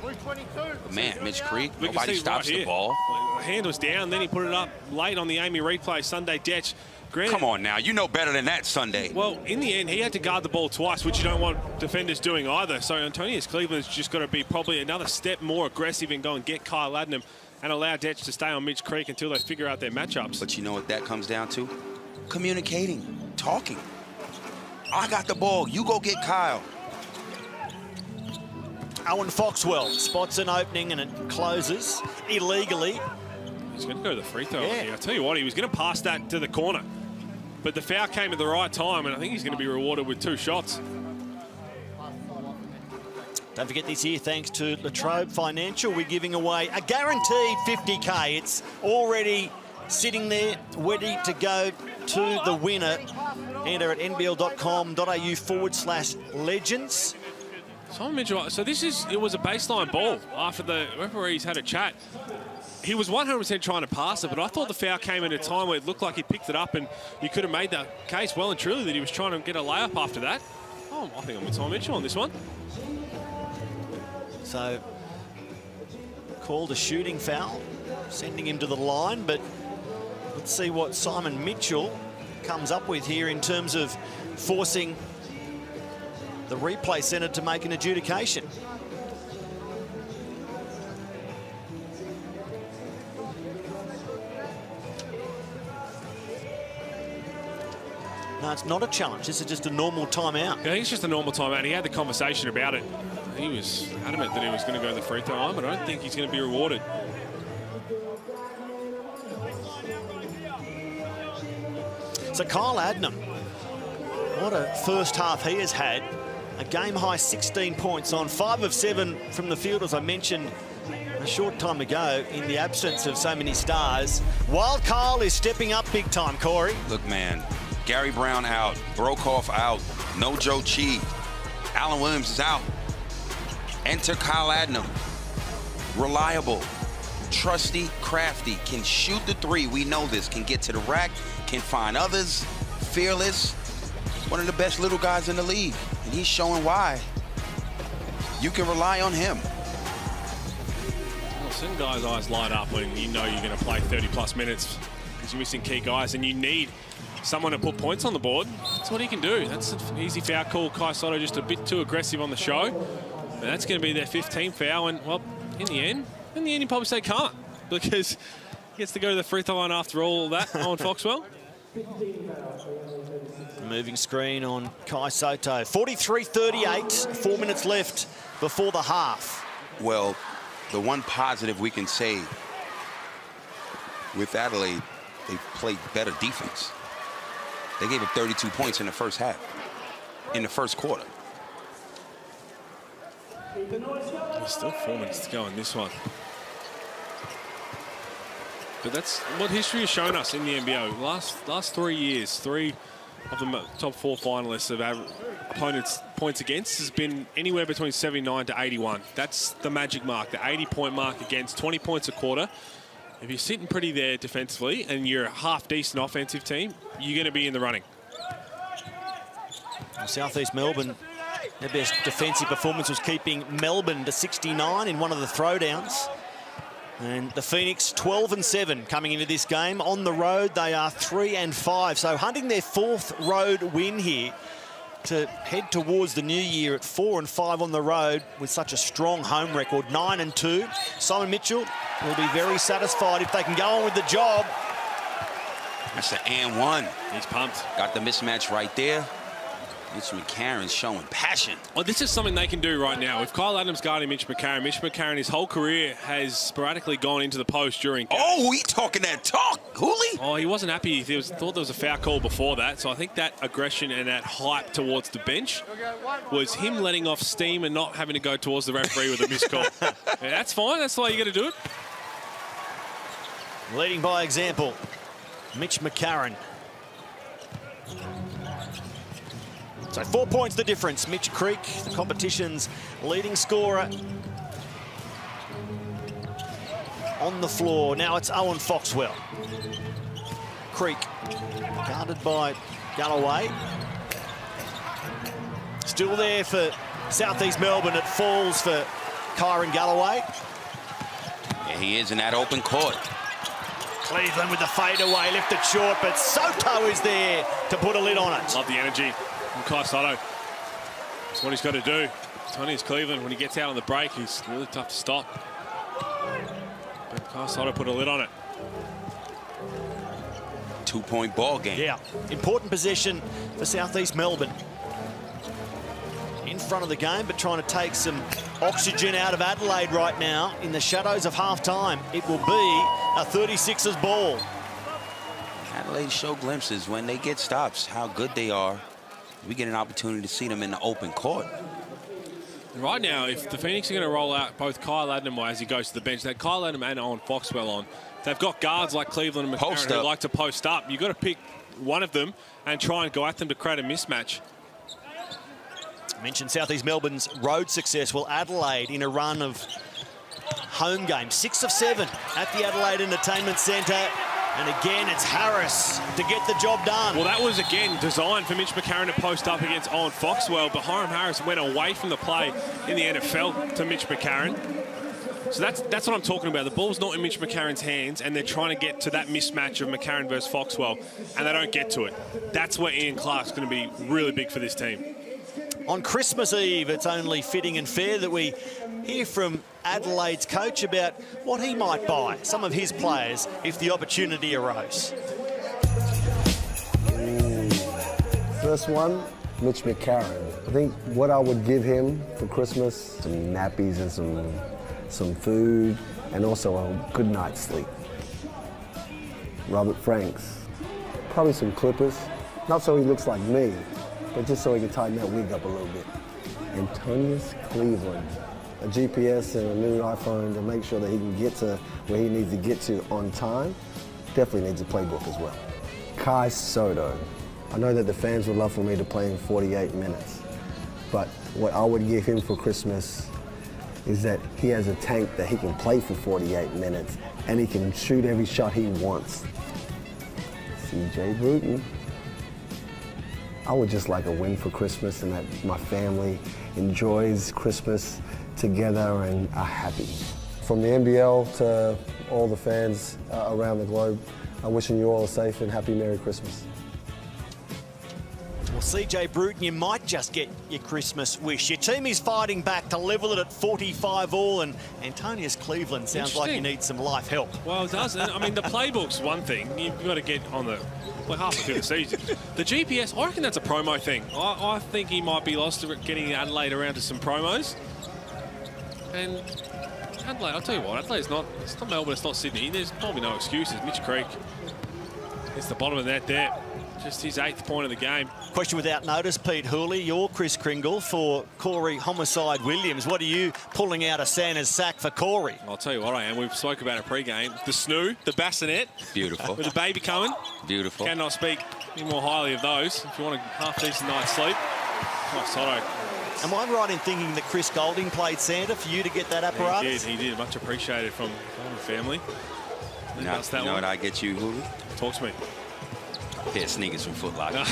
But man, Mitch Creek, nobody stops the ball. Hand was down, then he put it up late on the Amy replay. Sunday Detch. Granted, come on now, you know better than that, Sunday. Well, in the end, he had to guard the ball twice, which you don't want defenders doing either. So Antonius Cleveland's just got to be probably another step more aggressive and go and get Kyle Adnam and allow Detch to stay on Mitch Creek until they figure out their matchups. But you know what that comes down to? Communicating, talking. I got the ball, you go get Kyle. Owen Foxwell spots an opening and it closes illegally. He's going to go to the free throw. Yeah. I'll tell you what, he was going to pass that to the corner. But the foul came at the right time, and I think he's going to be rewarded with 2 shots. Don't forget this year, thanks to Latrobe Financial, we're giving away a guaranteed 50K. It's already sitting there, ready to go to the winner. Enter at nbl.com.au/legends. Simon Mitchell, so it was a baseline ball after the referees had a chat. He was 100% trying to pass it, but I thought the foul came at a time where it looked like he picked it up, and you could have made the case well and truly that he was trying to get a layup after that. Oh, I think I'm with Simon Mitchell on this one. So, called a shooting foul, sending him to the line, but let's see what Simon Mitchell comes up with here in terms of forcing the replay centre to make an adjudication. No, it's not a challenge. This is just a normal timeout. I think it's just a normal timeout. He had the conversation about it. He was adamant that he was going to go to the free throw line, but I don't think he's going to be rewarded. So Kyle Adnam, what a first half he has had. A game-high 16 points on 5 of 7 from the field, as I mentioned a short time ago, in the absence of so many stars. While Kyle is stepping up big time, Corey. Look, man, Gary Brown out, Brokoff out, no Joe Chi, Alan Williams is out. Enter Kyle Adnam. Reliable, trusty, crafty, can shoot the three. We know this. Can get to the rack, can find others, fearless. One of the best little guys in the league, and he's showing why. You can rely on him. Well, some guys' eyes light up when you know you're going to play 30-plus minutes because you're missing key guys, and you need someone to put points on the board. That's what he can do. That's an easy foul call. KAI SOTTO just a bit too aggressive on the show. And that's going to be their 15th foul, and, well, in the end, you probably say can't, because he gets to go to the free throw line after all that, Owen Foxwell. Moving screen on KAI SOTTO. 43-38, 4 minutes left before the half. Well, the one positive we can say with Adelaide, they played better defense. They gave up 32 points in the first half, in the first quarter. There's still 4 minutes to go in this one. But that's what history has shown us in the NBL. Last 3 years, 3 of the top 4 finalists of our opponents' points against has been anywhere between 79 to 81. That's the magic mark, the 80-point mark against, 20 points a quarter. If you're sitting pretty there defensively and you're a half-decent offensive team, you're going to be in the running. South East Melbourne, their best defensive performance was keeping Melbourne to 69 in one of the throwdowns. And the Phoenix 12-7 coming into this game. On the road, they are 3-5. So hunting their 4th road win here to head towards the new year at 4-5 on the road with such a strong home record, 9-2. Simon Mitchell will be very satisfied if they can go on with the job. That's the and one. He's pumped. Got the mismatch right there. Mitch McCarron's showing passion. Well, this is something they can do right now. If Kyle Adams guarding Mitch McCarron, his whole career has sporadically gone into the post during games. Oh, he talking that talk, Hooley. Oh, he wasn't happy. He thought there was a foul call before that. So I think that aggression and that hype towards the bench was him letting off steam and not having to go towards the referee with a missed call. Yeah, that's fine. That's the way you got to do it. Leading by example, Mitch McCarron. So 4 points the difference. Mitch Creek, the competition's leading scorer, on the floor. Now it's Owen Foxwell. Creek, guarded by Galloway. Still there for South East Melbourne. It falls for Kyron Galloway. Yeah, he is in that open court. Cleveland with the fadeaway, lifted short, but Soto is there to put a lid on it. Love the energy from KAI SOTTO. That's what he's got to do. Tony's Cleveland, when he gets out on the break, he's really tough to stop. But KAI SOTTO put a lid on it. 2-point ball game. Yeah, important possession for South East Melbourne. In front of the game, but trying to take some oxygen out of Adelaide right now in the shadows of half-time. It will be a 36ers ball. Adelaide show glimpses when they get stops, how good they are. We get an opportunity to see them in the open court. Right now, if the Phoenix are going to roll out both Kyle Adnam as he goes to the bench, that Kyle Adnam and Owen Foxwell on, they've got guards like Cleveland and McCarron who like to post up. You've got to pick one of them and try and go at them to create a mismatch. I mentioned South East Melbourne's road success. Well, Adelaide in a run of home games, 6 of 7 at the Adelaide Entertainment Centre. And again, it's Harris to get the job done. Well, that was, again, designed for Mitch McCarron to post up against Owen Foxwell, but Hiram Harris went away from the play in the NFL to Mitch McCarron. So that's what I'm talking about. The ball's not in Mitch McCarron's hands, and they're trying to get to that mismatch of McCarron versus Foxwell, and they don't get to it. That's where Ian Clark's going to be really big for this team. On Christmas Eve, it's only fitting and fair that we hear from Adelaide's coach about what he might buy some of his players if the opportunity arose. First one, Mitch McCarron. I think what I would give him for Christmas, some nappies and some food, and also a good night's sleep. Robert Franks, probably some clippers, not so he looks like me, but just so he can tighten that wig up a little bit. Antonius Cleveland, a GPS and a new iPhone to make sure that he can get to where he needs to get to on time. Definitely needs a playbook as well. KAI SOTTO. I know that the fans would love for me to play in 48 minutes, but what I would give him for Christmas is that he has a tank that he can play for 48 minutes and he can shoot every shot he wants. CJ Bruton. I would just like a win for Christmas and that my family enjoys Christmas together and are happy. From the NBL to all the fans around the globe, I'm wishing you all a safe and happy Merry Christmas. Well, CJ Bruton, you might just get your Christmas wish. Your team is fighting back to level it at 45 all, and Antonius Cleveland sounds like he needs some life help. Well, it does. I mean, the playbook's one thing. You've got to get on the halfway through the season. The GPS, I reckon that's a promo thing. I think he might be lost to getting Adelaide around to some promos. And Adelaide, I'll tell you what, Adelaide's not, it's not Melbourne, it's not Sydney. There's probably no excuses. Mitch Creek, it's the bottom of the net there. Just his 8th point of the game. Question without notice, Pete Hooley, you're Chris Kringle for Corey Homicide Williams. What are you pulling out of Santa's sack for Corey? I'll tell you what I am. We've spoke about it pre-game. The snoo, the bassinet. Beautiful. With the baby coming. Beautiful. Cannot speak any more highly of those. If you want a half-decent night's sleep, Sotto. Am I right in thinking that Chris Golding played Santa for you to get that apparatus? He did. Much appreciated from the family. You know what I get you, Hooley? Talk to me. A pair of sneakers from Foot Locker.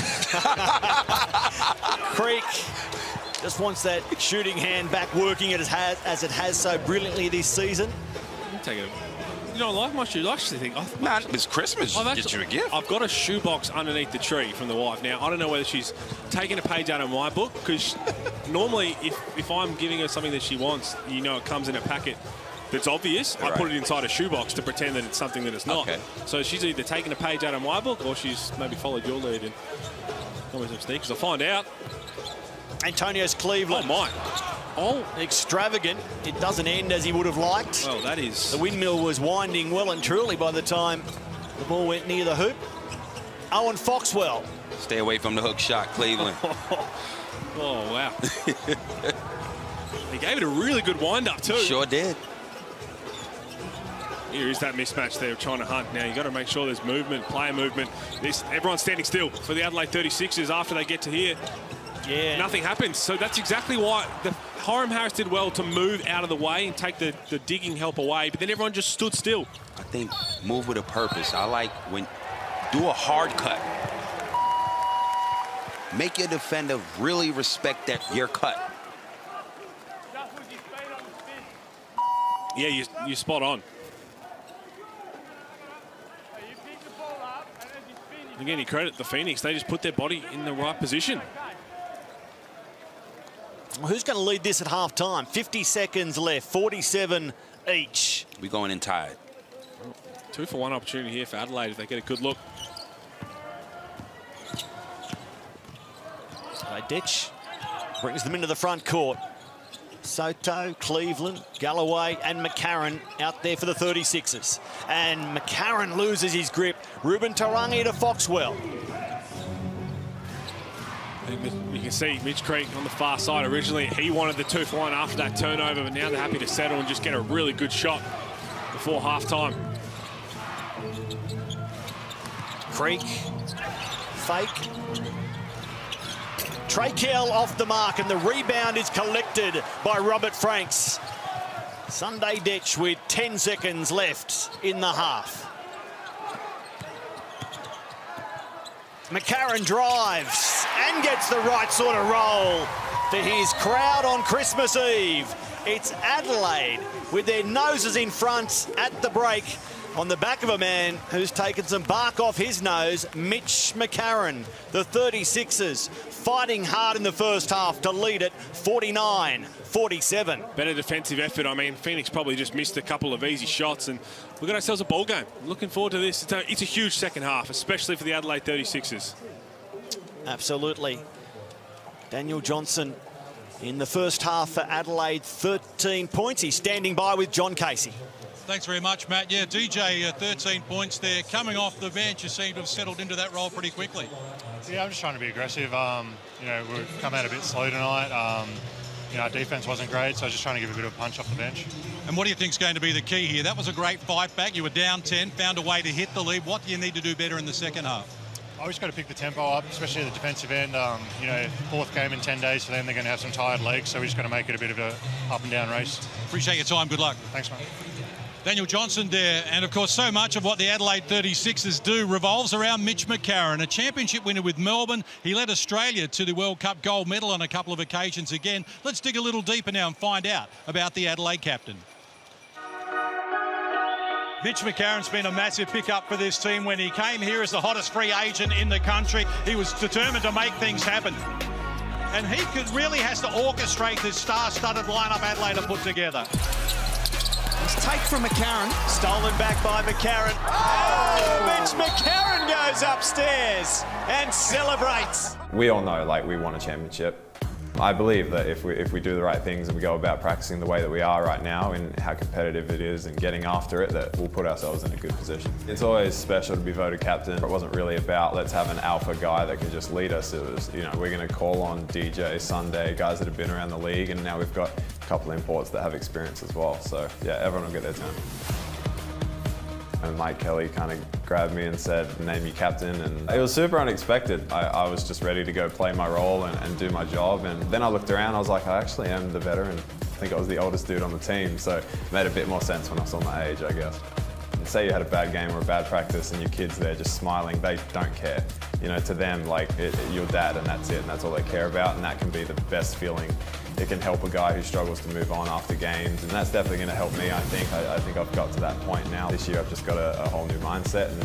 Creek just wants that shooting hand back working as it has so brilliantly this season. Take it. You don't like my shoes? I actually think... Nah, it's Christmas. Get you a gift. I've got a shoebox underneath the tree from the wife. Now, I don't know whether she's taken a page out of my book, because normally if I'm giving her something that she wants, you know it comes in a packet that's obvious. I put it inside a shoebox to pretend that it's something that it's not. Okay. So she's either taken a page out of my book or she's maybe followed your lead and got me some sneakers. I'll find out. Antonius Cleveland. Oh, my. Oh, extravagant. It doesn't end as he would have liked. Well, that is... The windmill was winding well and truly by the time the ball went near the hoop. Owen Foxwell. Stay away from the hook shot, Cleveland. Oh, wow. He gave it a really good wind-up, too. Sure did. Here is that mismatch they're trying to hunt. Now, you've got to make sure there's movement, player movement. Everyone's standing still for the Adelaide 36ers after they get to here. Yeah. Nothing happens. So that's exactly why Hiram Harris did well to move out of the way and take the digging help away, but then everyone just stood still. I think move with a purpose. I like when do a hard cut. Make your defender really respect your cut. Yeah, you're spot on. Again, you credit the Phoenix. They just put their body in the right position. Well, who's going to lead this at half-time? 50 seconds left, 47 each. We're going in tied. 2-for-1 opportunity here for Adelaide if they get a good look. They ditch, brings them into the front court. Soto, Cleveland, Galloway and McCarron out there for the 36ers. And McCarron loses his grip. Ruben Tarangi to Foxwell. You can see Mitch Creek on the far side. Originally, he wanted the 2-for-1 after that turnover, but now they're happy to settle and just get a really good shot before half-time. Creek, fake. Trey Kell off the mark, and the rebound is collected by Robert Franks. Sunday Ditch with 10 seconds left in the half. McCarron drives and gets the right sort of roll for his crowd on Christmas Eve. It's Adelaide with their noses in front at the break on the back of a man who's taken some bark off his nose, Mitch McCarron. The 36ers fighting hard in the first half to lead it 49-47. Better defensive effort. I mean, Phoenix probably just missed a couple of easy shots, and we've got ourselves a ball game. Looking forward to this. It's a huge second half, especially for the Adelaide 36ers. Absolutely. Daniel Johnson in the first half for Adelaide, 13 points. He's standing by with John Casey. Thanks very much, Matt. Yeah, DJ, 13 points there. Coming off the bench, you seem to have settled into that role pretty quickly. Yeah, I'm just trying to be aggressive. You know, we've come out a bit slow tonight. You know, our defense wasn't great, so I was just trying to give a bit of a punch off the bench. And what do you think is going to be the key here? That was a great fight back. You were down 10, found a way to hit the lead. What do you need to do better in the second half? I just got to pick the tempo up, especially at the defensive end. You know, fourth game in 10 days for them. They're going to have some tired legs, so we just got to make it a bit of a up and down race. Appreciate your time. Good luck. Thanks, mate. Daniel Johnson there, and of course so much of what the Adelaide 36ers do revolves around Mitch McCarron, a championship winner with Melbourne. He led Australia to the World Cup gold medal on a couple of occasions again. Let's dig a little deeper now and find out about the Adelaide captain. Mitch McCarron's been a massive pickup for this team. When he came here as the hottest free agent in the country, he was determined to make things happen. And he really has to orchestrate this star-studded lineup Adelaide have put together. Nice take from McCarron. Stolen back by McCarron. Oh, Mitch McCarron goes upstairs and celebrates. We all know, like, we want a championship. I believe that if we do the right things and we go about practicing the way that we are right now and how competitive it is and getting after it, that we'll put ourselves in a good position. It's always special to be voted captain. It wasn't really about let's have an alpha guy that can just lead us. It was, you know, we're going to call on DJ, Sunday, guys that have been around the league, and now we've got a couple of imports that have experience as well. So yeah, everyone will get their turn. And Mike Kelly kind of grabbed me and said, name you captain, and it was super unexpected. I was just ready to go play my role and do my job, and then I looked around, I was like, I actually am the veteran. I think I was the oldest dude on the team, so it made a bit more sense when I saw my age, I guess. And say you had a bad game or a bad practice and your kid's there just smiling, they don't care. You know, to them, like, your dad and that's it, and that's all they care about, and that can be the best feeling. It can help a guy who struggles to move on after games, and that's definitely going to help me, I think. I think I've got to that point now. This year I've just got a whole new mindset and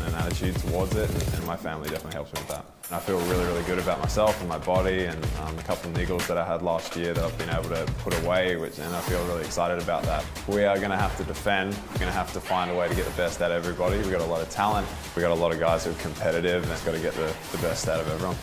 an attitude towards it, and my family definitely helps me with that. And I feel really, really good about myself and my body, and a couple of niggles that I had last year that I've been able to put away, and I feel really excited about that. We are going to have to defend. We're going to have to find a way to get the best out of everybody. We've got a lot of talent. We've got a lot of guys who are competitive, and it's got to get the best out of everyone.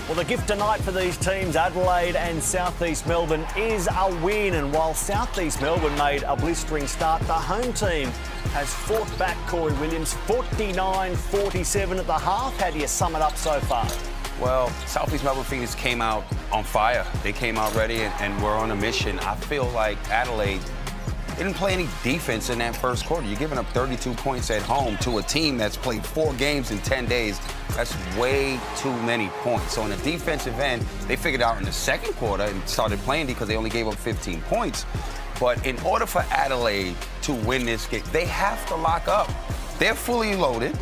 Well, the gift tonight for these teams, Adelaide and South East Melbourne, is a win. And while South East Melbourne made a blistering start, the home team has fought back. Corey Williams, 49-47 at the half. How do you sum it up so far? Well, South East Melbourne Phoenix came out on fire. They came out ready and were on a mission. I feel like Adelaide didn't play any defense in that first quarter. You're giving up 32 points at home to a team that's played 4 games in 10 days. That's way too many points. So on the defensive end, they figured out in the second quarter and started playing because they only gave up 15 points. But in order for Adelaide to win this game, they have to lock up. They're fully loaded,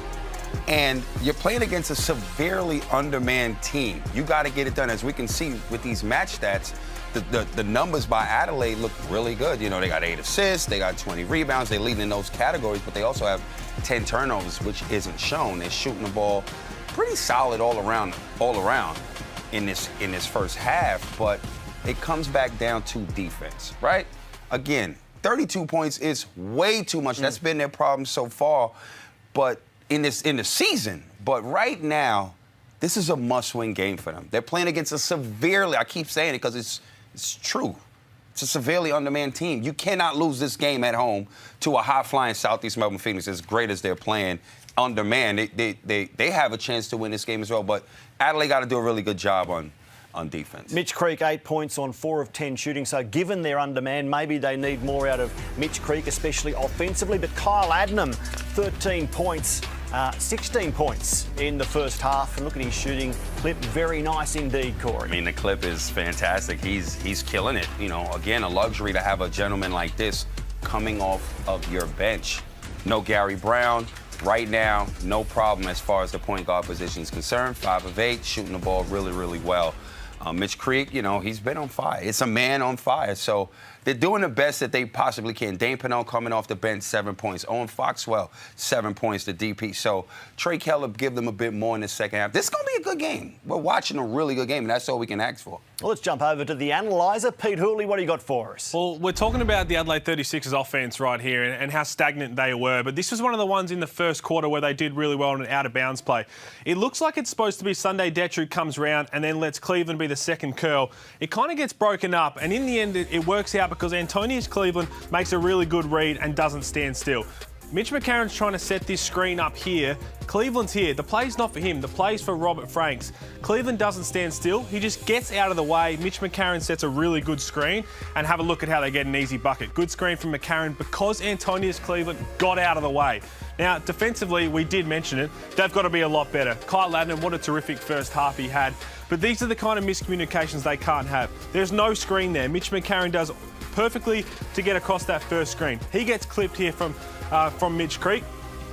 and you're playing against a severely undermanned team. You got to get it done. As we can see with these match stats, the numbers by Adelaide look really good. You know, they got 8 assists, they got 20 rebounds, they lead in those categories, but they also have 10 turnovers, which isn't shown. They're shooting the ball pretty solid all around in this first half, but it comes back down to defense, right? Again, 32 points is way too much. That's been their problem so far, but in the season. But right now, this is a must-win game for them. They're playing against a severely, I keep saying it because it's true, it's a severely undermanned team. You cannot lose this game at home to a high-flying Southeast Melbourne Phoenix as great as they're playing undermanned. They have a chance to win this game as well, but Adelaide got to do a really good job on defense. Mitch Creek, 8 points on 4 of 10 shooting. So given they're undermanned, maybe they need more out of Mitch Creek, especially offensively. But Kyle Adnam, 13 points. 16 points in the first half, and look at his shooting clip. Very nice indeed, Corey. I mean, the clip is fantastic. He's killing it. You know, again, a luxury to have a gentleman like this coming off of your bench. No Gary Brown. Right now, no problem as far as the point guard position is concerned. 5 of 8, shooting the ball really, really well. Mitch Creek, you know, he's been on fire. It's a man on fire. So they're doing the best that they possibly can. Dane Pennell coming off the bench, 7 points. Owen Foxwell, 7 points, the DP. So Trey Keller give them a bit more in the second half. This is going to be a good game. We're watching a really good game, and that's all we can ask for. Well, let's jump over to the analyzer. Pete Hooley, what do you got for us? Well, we're talking about the Adelaide 36ers offense right here and how stagnant they were. But this was one of the ones in the first quarter where they did really well on an out-of-bounds play. It looks like it's supposed to be Sunday Detru comes round and then lets Cleveland be the second curl. It kind of gets broken up, and in the end, it works out because Antonius Cleveland makes a really good read and doesn't stand still. Mitch McCarron's trying to set this screen up here. Cleveland's here. The play's not for him. The play's for Robert Franks. Cleveland doesn't stand still. He just gets out of the way. Mitch McCarron sets a really good screen, and have a look at how they get an easy bucket. Good screen from McCarron because Antonius Cleveland got out of the way. Now, defensively, we did mention it. They've got to be a lot better. Kyle Adnam, what a terrific first half he had. But these are the kind of miscommunications they can't have. There's no screen there. Mitch McCarron does perfectly to get across that first screen. He gets clipped here from Mitch Creek.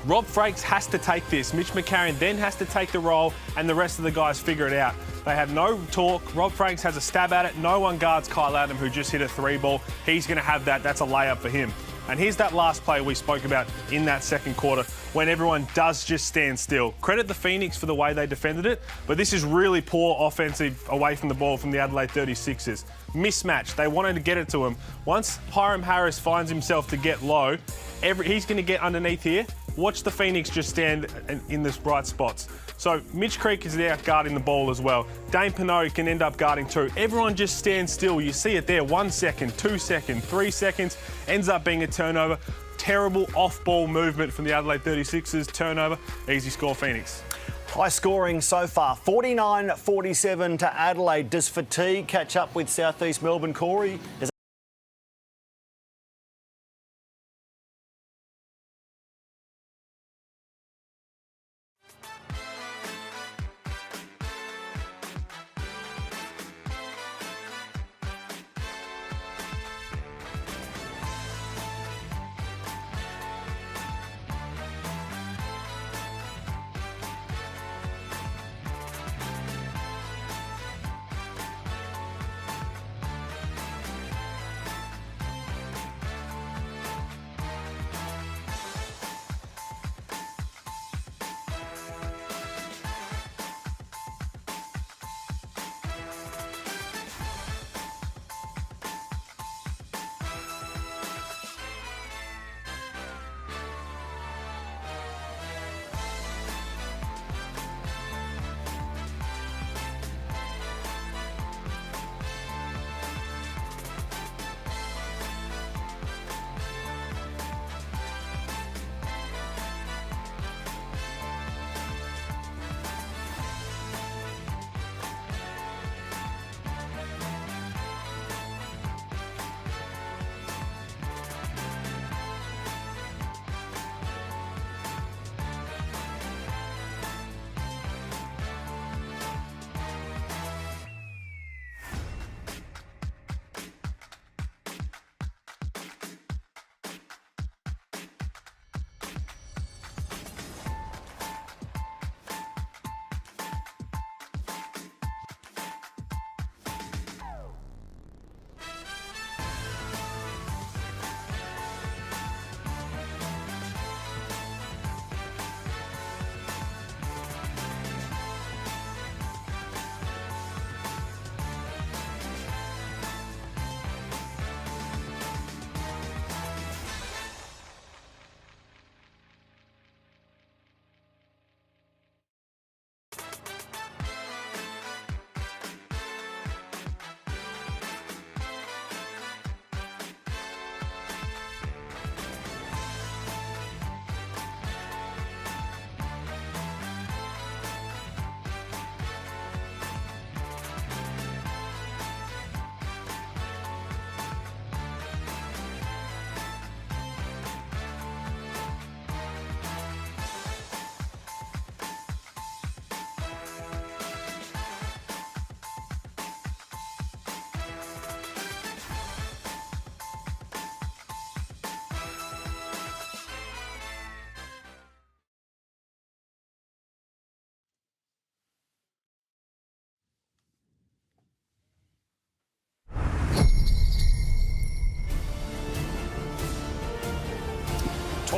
Rob Franks has to take this. Mitch McCarron then has to take the roll, and the rest of the guys figure it out. They have no talk. Rob Franks has a stab at it. No one guards Kyle Adnam, who just hit a 3-ball. He's going to have that. That's a layup for him. And here's that last play we spoke about in that second quarter when everyone does just stand still. Credit the Phoenix for the way they defended it, but this is really poor offensive away from the ball from the Adelaide 36ers. Mismatch. They wanted to get it to him. Once Hiram Harris finds himself to get low, he's going to get underneath here. Watch the Phoenix just stand in the right spots. So Mitch Creek is there guarding the ball as well. Dane Pennell can end up guarding too. Everyone just stands still. You see it there. 1 second, 2 seconds, 3 seconds. Ends up being a turnover. Terrible off-ball movement from the Adelaide 36ers. Turnover. Easy score, Phoenix. High scoring so far. 49-47 to Adelaide. Does fatigue catch up with South East Melbourne, Corey?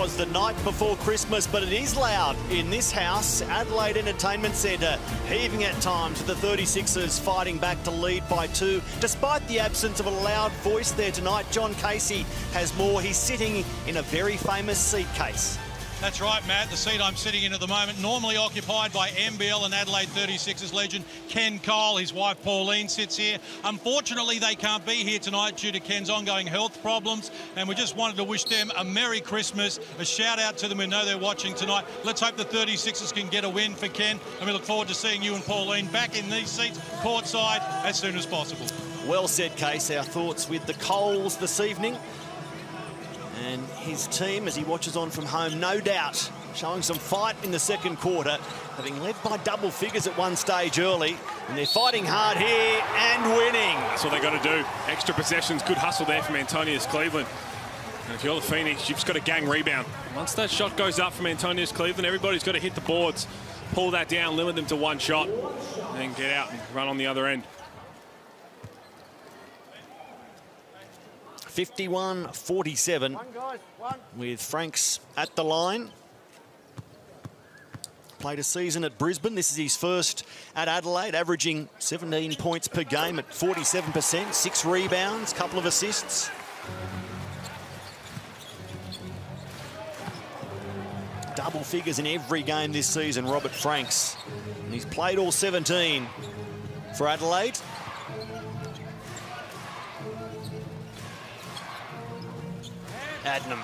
was the night before Christmas, but it is loud in this house. Adelaide Entertainment Centre heaving at times with the 36ers fighting back to lead by 2. Despite the absence of a loud voice there tonight, John Casey has more. He's sitting in a very famous seat case. That's right, Matt. The seat I'm sitting in at the moment, normally occupied by NBL and Adelaide 36ers legend Ken Cole. His wife Pauline sits here. Unfortunately, they can't be here tonight due to Ken's ongoing health problems, and we just wanted to wish them a Merry Christmas. A shout out to them. We know they're watching tonight. Let's hope the 36ers can get a win for Ken, and we look forward to seeing you and Pauline back in these seats courtside as soon as possible. Well said, Case. Our thoughts with the Coles this evening. And his team, as he watches on from home, no doubt showing some fight in the second quarter, having led by double figures at one stage early. And they're fighting hard here and winning. That's what they got to do. Extra possessions, good hustle there from Antonius Cleveland. And if you're the Phoenix, you've just got to gang rebound. Once that shot goes up from Antonius Cleveland, everybody's got to hit the boards, pull that down, limit them to one shot, and then get out and run on the other end. 51-47 with Franks at the line. Played a season at Brisbane. This is his first at Adelaide, averaging 17 points per game at 47%, 6 rebounds, couple of assists. Double figures in every game this season, Robert Franks. And he's played all 17 for Adelaide. Adnam.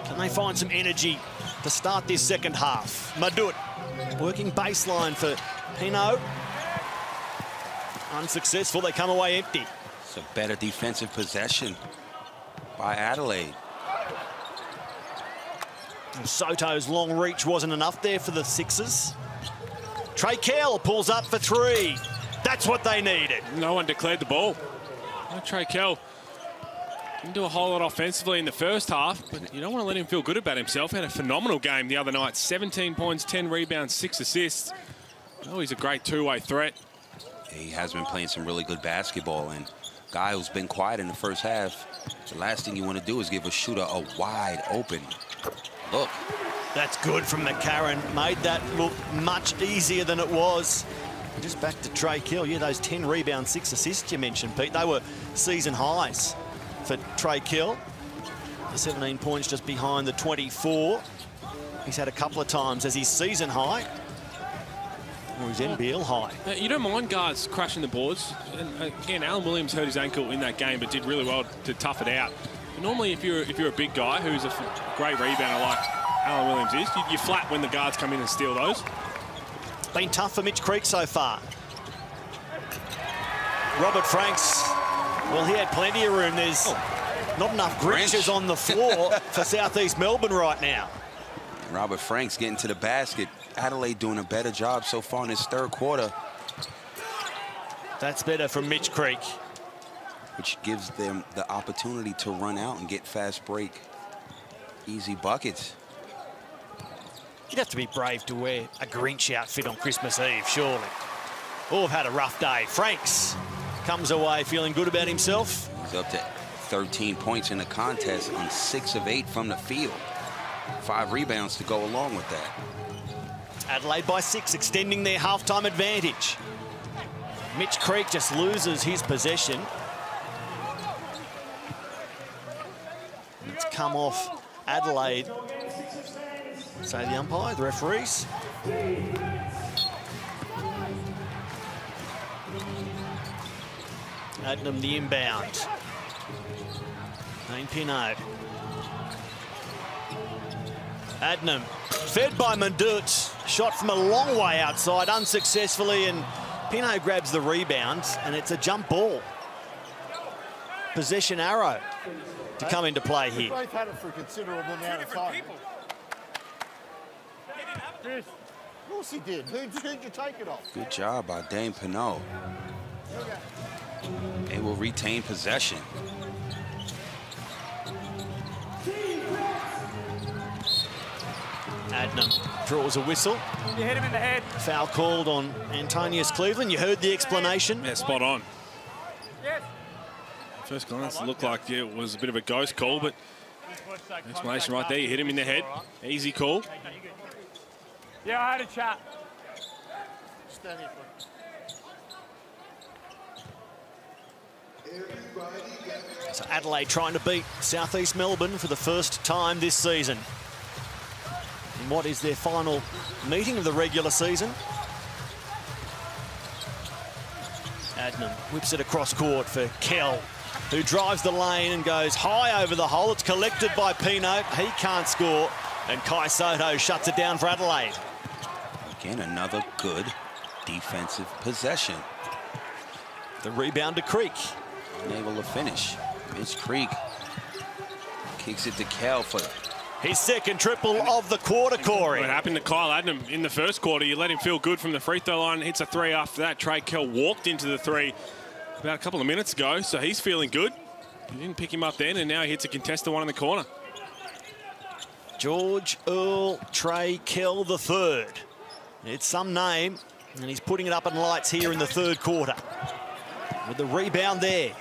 Can they find some energy to start this second half? Madut working baseline for Pino. Unsuccessful, they come away empty. It's a better defensive possession by Adelaide. Soto's long reach wasn't enough there for the Sixers. Trey Kell pulls up for 3. That's what they needed. No one declared the ball. No, Trey Kell didn't do a whole lot offensively in the first half, but you don't want to let him feel good about himself. He had a phenomenal game the other night. 17 points, 10 rebounds, 6 assists. Oh, he's a great two-way threat. He has been playing some really good basketball, and guy who's been quiet in the first half, the last thing you want to do is give a shooter a wide open look. That's good from McCarron. Made that look much easier than it was. Just back to Trey Kell. Yeah, those 10 rebounds, 6 assists you mentioned, Pete, they were season highs for Trey Kell. 17 points just behind the 24. He's had a couple of times as his season high or his NBL high. You don't mind guards crashing the boards. And again, Alan Williams hurt his ankle in that game, but did really well to tough it out. But normally, if you're a big guy who's a great rebounder like Alan Williams is, you flat when the guards come in and steal those. Been tough for Mitch Creek so far. Robert Franks, well, he had plenty of room. There's not enough Grinches on the floor for Southeast Melbourne right now. Robert Franks getting to the basket. Adelaide doing a better job so far in this third quarter. That's better from Mitch Creek. Which gives them the opportunity to run out and get fast break. Easy buckets. You'd have to be brave to wear a Grinch outfit on Christmas Eve, surely. Oh, have had a rough day. Franks comes away feeling good about himself. He's up to 13 points in the contest on 6 of 8 from the field. 5 rebounds to go along with that. Adelaide by 6, extending their halftime advantage. Mitch Creek just loses his possession. It's come off Adelaide. Say the umpire, the referees. Adnam the inbound. Dane Pinot. Adnam fed by Mandut. Shot from a long way outside, unsuccessfully, and Pinot grabs the rebound, and it's a jump ball. Possession arrow to come into play here. Both had it for a considerable amount of time. Of course he did. Who'd you take it off? Good job by Dane Pinot. They will retain possession. Adnam draws a whistle. You hit him in the head. Foul called on Antonius Cleveland. You heard the explanation. Yeah, spot on. Yes. First glance, it looked like it was a bit of a ghost call, but Explanation right there. You hit him in the head. Easy call. Yeah, I had a chat. Stand here, please. So Adelaide trying to beat South East Melbourne for the first time this season. In what is their final meeting of the regular season. Adnan whips it across court for Kell, who drives the lane and goes high over the hole. It's collected by Pino. He can't score. And KAI SOTTO shuts it down for Adelaide. Again, another good defensive possession. The rebound to Creek. Unable to finish. Mitch Creek kicks it to Kell for his second triple of the quarter, Corey. What happened to Kyle Adnam in the first quarter? You let him feel good from the free throw line, hits a three after that. Trey Kell walked into the three about a couple of minutes ago, so he's feeling good. He didn't pick him up then, and now he hits a contested one in the corner. George Earl Trey Kell the third. It's some name, and he's putting it up in lights here in the third quarter. With the rebound there.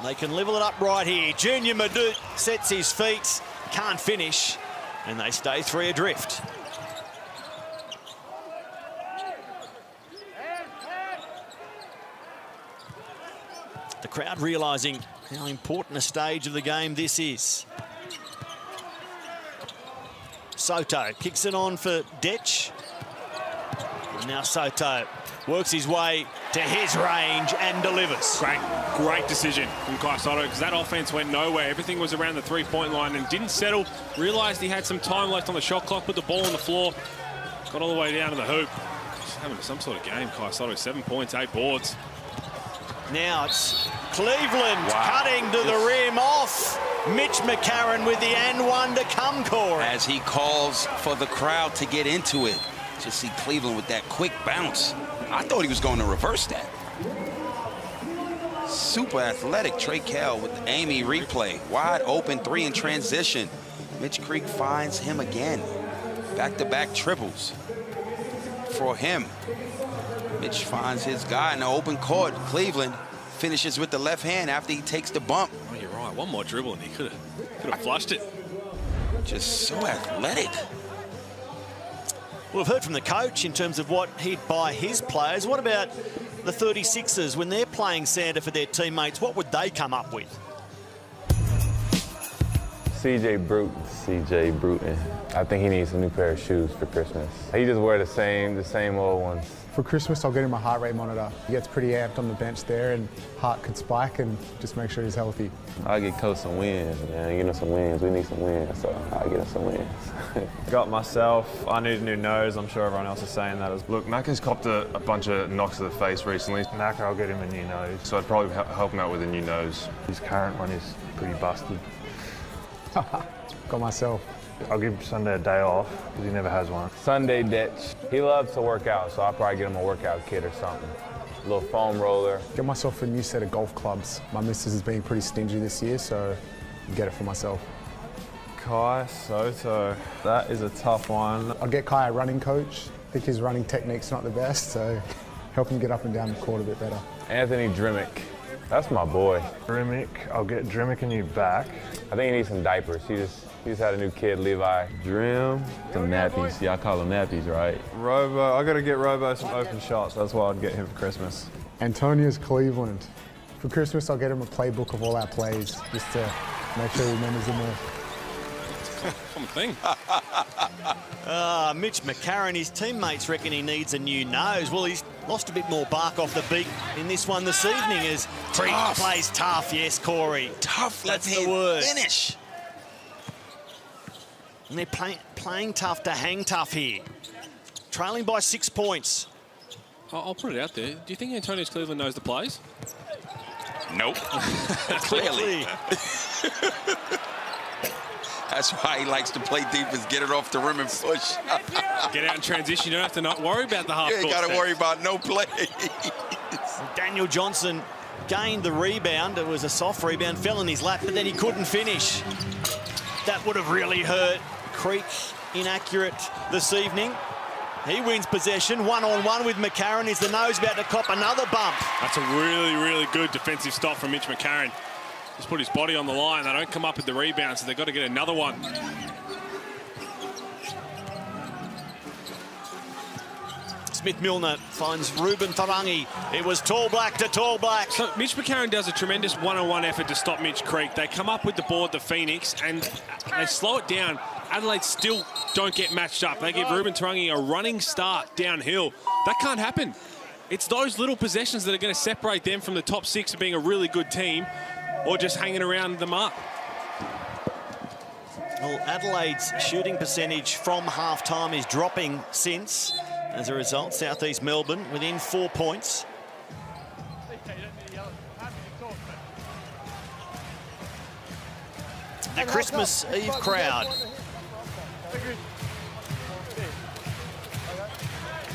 They can level it up right here. Junior Madut sets his feet, can't finish, and they stay three adrift. The crowd realising how important a stage of the game this is. Soto kicks it on for Detch. And now Soto works his way to his range and delivers. Great decision from KAI SOTTO, because that offense went nowhere. Everything was around the three-point line and didn't settle. Realised he had some time left on the shot clock, put the ball on the floor, got all the way down to the hoop. Just having some sort of game, KAI SOTTO. 7 points, 8 boards. Now it's Cleveland cutting to the rim off. Mitch McCarron with the and one to come, Corey. as he calls for the crowd to get into it. Just see Cleveland with that quick bounce. I thought he was going to reverse that. Super athletic Trey Kell with the Amy replay. Wide open three in transition. Mitch Creek finds him again. Back-to-back triples for him. Mitch finds his guy in the open court. Cleveland finishes with the left hand after he takes the bump. Oh, you're right. One more dribble and he could have flushed it. Just so athletic. Well, we've heard from the coach in terms of what he'd buy his players. What about the 36ers when they're playing Santa for their teammates? What would they come up with? CJ Bruton. I think he needs a new pair of shoes for Christmas. He just wear the same old ones. For Christmas, I'll get him a heart rate monitor. He gets pretty amped on the bench there and heart could spike, and just make sure he's healthy. I'll get Coach some wins, man. You know, some wins. We need some wins, so I'll get him some wins. Got myself, I need a new nose. I'm sure everyone else is saying that. Look, Macca's copped a bunch of knocks to the face recently. Macca, I'll get him a new nose. So I'd probably help him out with a new nose. His current one is pretty busted. Got myself. I'll give Sunday a day off because he never has one. Sunday Detch. He loves to work out, so I'll probably get him a workout kit or something. A little foam roller. Get myself a new set of golf clubs. My missus is being pretty stingy this year, so get it for myself. KAI SOTTO. That is a tough one. I'll get Kai a running coach. I think his running technique's not the best, so help him get up and down the court a bit better. Anthony Drimmick. That's my boy. Drimmick, I'll get Drimmick a new back. I think he needs some diapers. He just had a new kid, Levi. Drim. Some nappies. Y'all call them nappies, right? Robo. I got to get Robo some open shots. That's what I'd get him for Christmas. Antonius Cleveland. For Christmas, I'll get him a playbook of all our plays, just to make sure he remembers them all. Common thing. Mitch McCarron, his teammates reckon he needs a new nose. Well, he's lost a bit more bark off the beak in this one this evening as Creek plays tough. Yes, Corey. Tough. That's Let's the word. Finish. And they're playing tough to hang tough here. Trailing by 6 points. I'll put it out there. Do you think Antonius Cleveland knows the plays? Nope. Clearly. That's why he likes to play defense, get it off the rim and push. Get out in transition. You don't have to not worry about the half court. You got to worry about no play. Daniel Johnson gained the rebound. It was a soft rebound, fell in his lap, but then he couldn't finish. That would have really hurt. Creek inaccurate this evening. He wins possession. One-on-one with McCarron. Is the nose about to cop another bump? That's a really, really good defensive stop from Mitch McCarron. Just put his body on the line. They don't come up with the rebound, so they've got to get another one. Smith-Milner finds Ruben Tarangi. It was tall black to tall black. So Mitch McCarron does a tremendous one-on-one effort to stop Mitch Creek. They come up with the board, the Phoenix, and they slow it down. Adelaide still don't get matched up. They give Ruben Tarangi a running start downhill. That can't happen. It's those little possessions that are going to separate them from the top 6 of being a really good team or just hanging around the mark. Well, Adelaide's shooting percentage from half-time is dropping since. As a result, Southeast Melbourne within 4 points. The Christmas Eve crowd.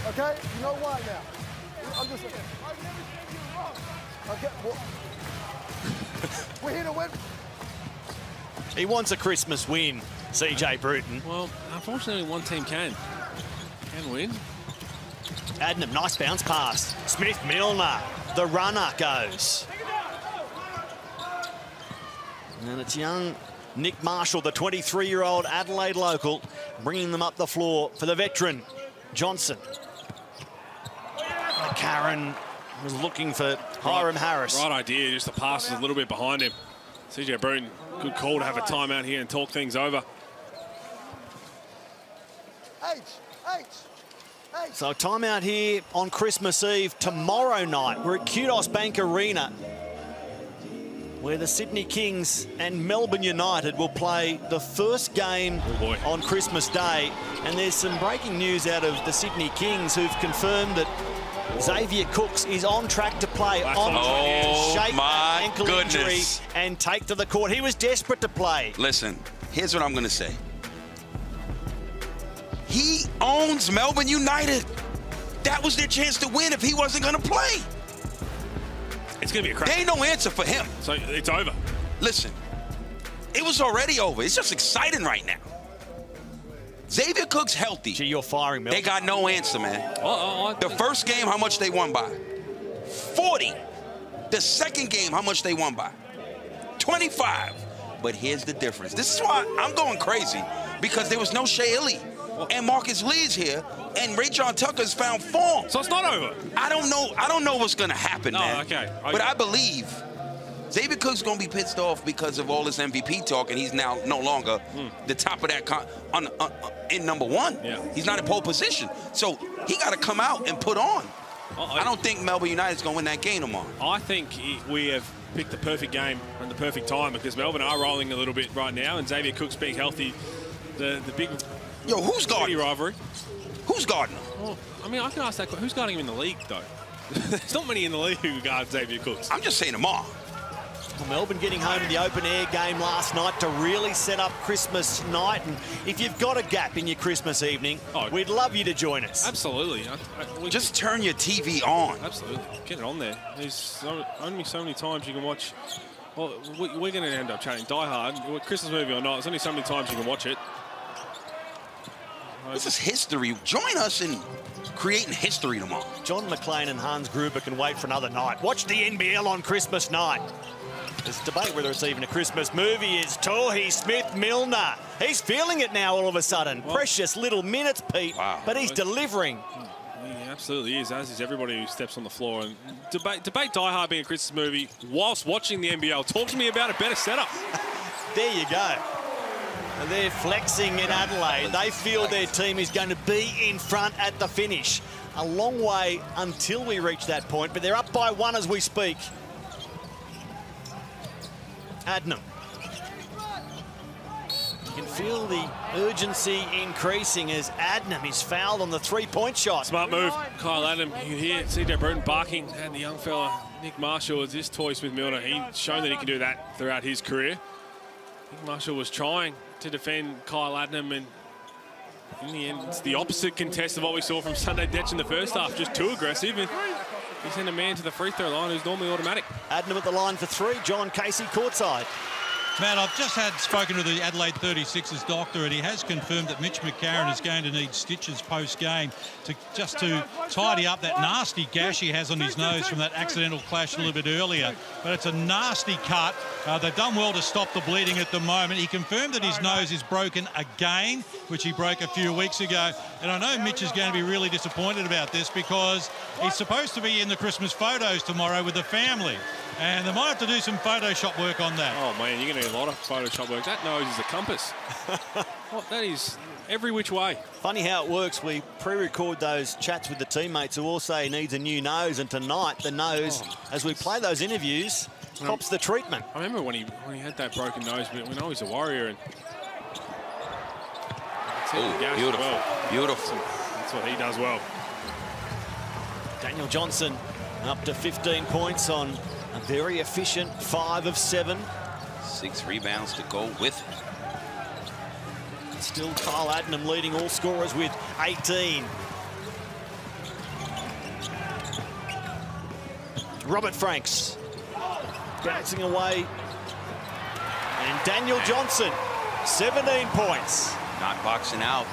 Okay, you know why now? I'm just saying. I've never seen you wrong. Okay, well, we're here to win. He wants a Christmas win, CJ Bruton. Well, unfortunately, one team can win. Adnam, nice bounce pass. Smith-Milner, the runner goes. And it's young Nick Marshall, the 23-year-old Adelaide local, bringing them up the floor for the veteran, Johnson. McCarron was looking for Hiram Harris. Right idea, just the pass is a little bit behind him. CJ Bruton, good call to have a timeout here and talk things over. So timeout here on Christmas Eve tomorrow night. We're at Kudos Bank Arena, where the Sydney Kings and Melbourne United will play the first game on Christmas Day. And there's some breaking news out of the Sydney Kings, who've confirmed that Xavier Cooks is on track to play ankle injury and take to the court. He was desperate to play. Listen, here's what I'm going to say. He owns Melbourne United. That was their chance to win if he wasn't going to play. It's going to be a crack. There ain't no answer for him. So it's over. Listen, it was already over. It's just exciting right now. Xavier Cook's healthy. Gee, you're firing, Mel. They got no answer, man. The first game, how much they won by? 40. The second game, how much they won by? 25. But here's the difference. This is why I'm going crazy, because there was no Shea Illy. And Marcus Lee's here, and Ray John Tucker's found form. So it's not over. I don't know what's going to happen, man. Okay. But I believe Xavier Cook's going to be pissed off because of all this MVP talk, and he's now no longer the top of that in number 1. Yeah. He's not in pole position. So he got to come out and put on. I don't think Melbourne United's going to win that game tomorrow. I think we have picked the perfect game and the perfect time, because Melbourne are rolling a little bit right now, and Xavier Cook's being healthy. The big... Yo, who's guarding him? Rivalry. Who's guarding him? Well, I mean, I can ask that question. Who's guarding him in the league, though? There's not many in the league who guard Xavier Cooks. I'm just saying tomorrow. Well, Melbourne getting home in the open air game last night to really set up Christmas night. And if you've got a gap in your Christmas evening, we'd love you to join us. Absolutely. Just turn your TV on. Absolutely. Get it on there. There's only so many times you can watch. Well, we're going to end up chatting Die Hard, Christmas movie or not. There's only so many times you can watch it. This is history. Join us in creating history tomorrow. John McLean and Hans Gruber can wait for another night. Watch the NBL on Christmas night. There's debate whether it's even a Christmas movie. Is Torrey Smith-Milner. He's feeling it now all of a sudden. Precious little minutes, Pete, but he's delivering. He absolutely is, as is everybody who steps on the floor. And debate Die Hard being a Christmas movie whilst watching the NBL. Talk to me about a better setup. There you go. They're flexing in Adelaide. They feel their team is going to be in front at the finish. A long way until we reach that point, but they're up by 1 as we speak. Adnam. You can feel the urgency increasing as Adnam is fouled on the three-point shot. Smart move, Kyle Adnam. You hear CJ Bruton barking, and the young fella, Nick Marshall, is this Torrey Smith-Milner. He's shown that he can do that throughout his career. Nick Marshall was trying to defend Kyle Adnam, and in the end, it's the opposite contest of what we saw from Sunday Detch in the first half, just too aggressive, and he sent a man to the free throw line who's normally automatic. Adnam at the line for 3, John Casey courtside. Matt, I've just spoken to the Adelaide 36ers doctor, and he has confirmed that Mitch McCarron is going to need stitches post-game to tidy up that nasty gash he has on his nose from that accidental clash a little bit earlier. But it's a nasty cut. They've done well to stop the bleeding at the moment. He confirmed that his nose is broken again, which he broke a few weeks ago. And I know Mitch is going to be really disappointed about this because he's supposed to be in the Christmas photos tomorrow with the family. And they might have to do some Photoshop work on that. Oh, man, you're going to need a lot of Photoshop work. That nose is a compass. That is every which way. Funny how it works. We pre-record those chats with the teammates who all say he needs a new nose, and tonight the nose, as we play those interviews, cops the treatment. I remember when he had that broken nose, but when I was a Warrior. And beautiful, well. beautiful. That's what he does well. Daniel Johnson up to 15 points on a very efficient 5 of 7. 6 rebounds to go with it. Still Kyle Adnam leading all scorers with 18. Robert Franks bouncing away. And Daniel Johnson, 17 points. Not boxing out.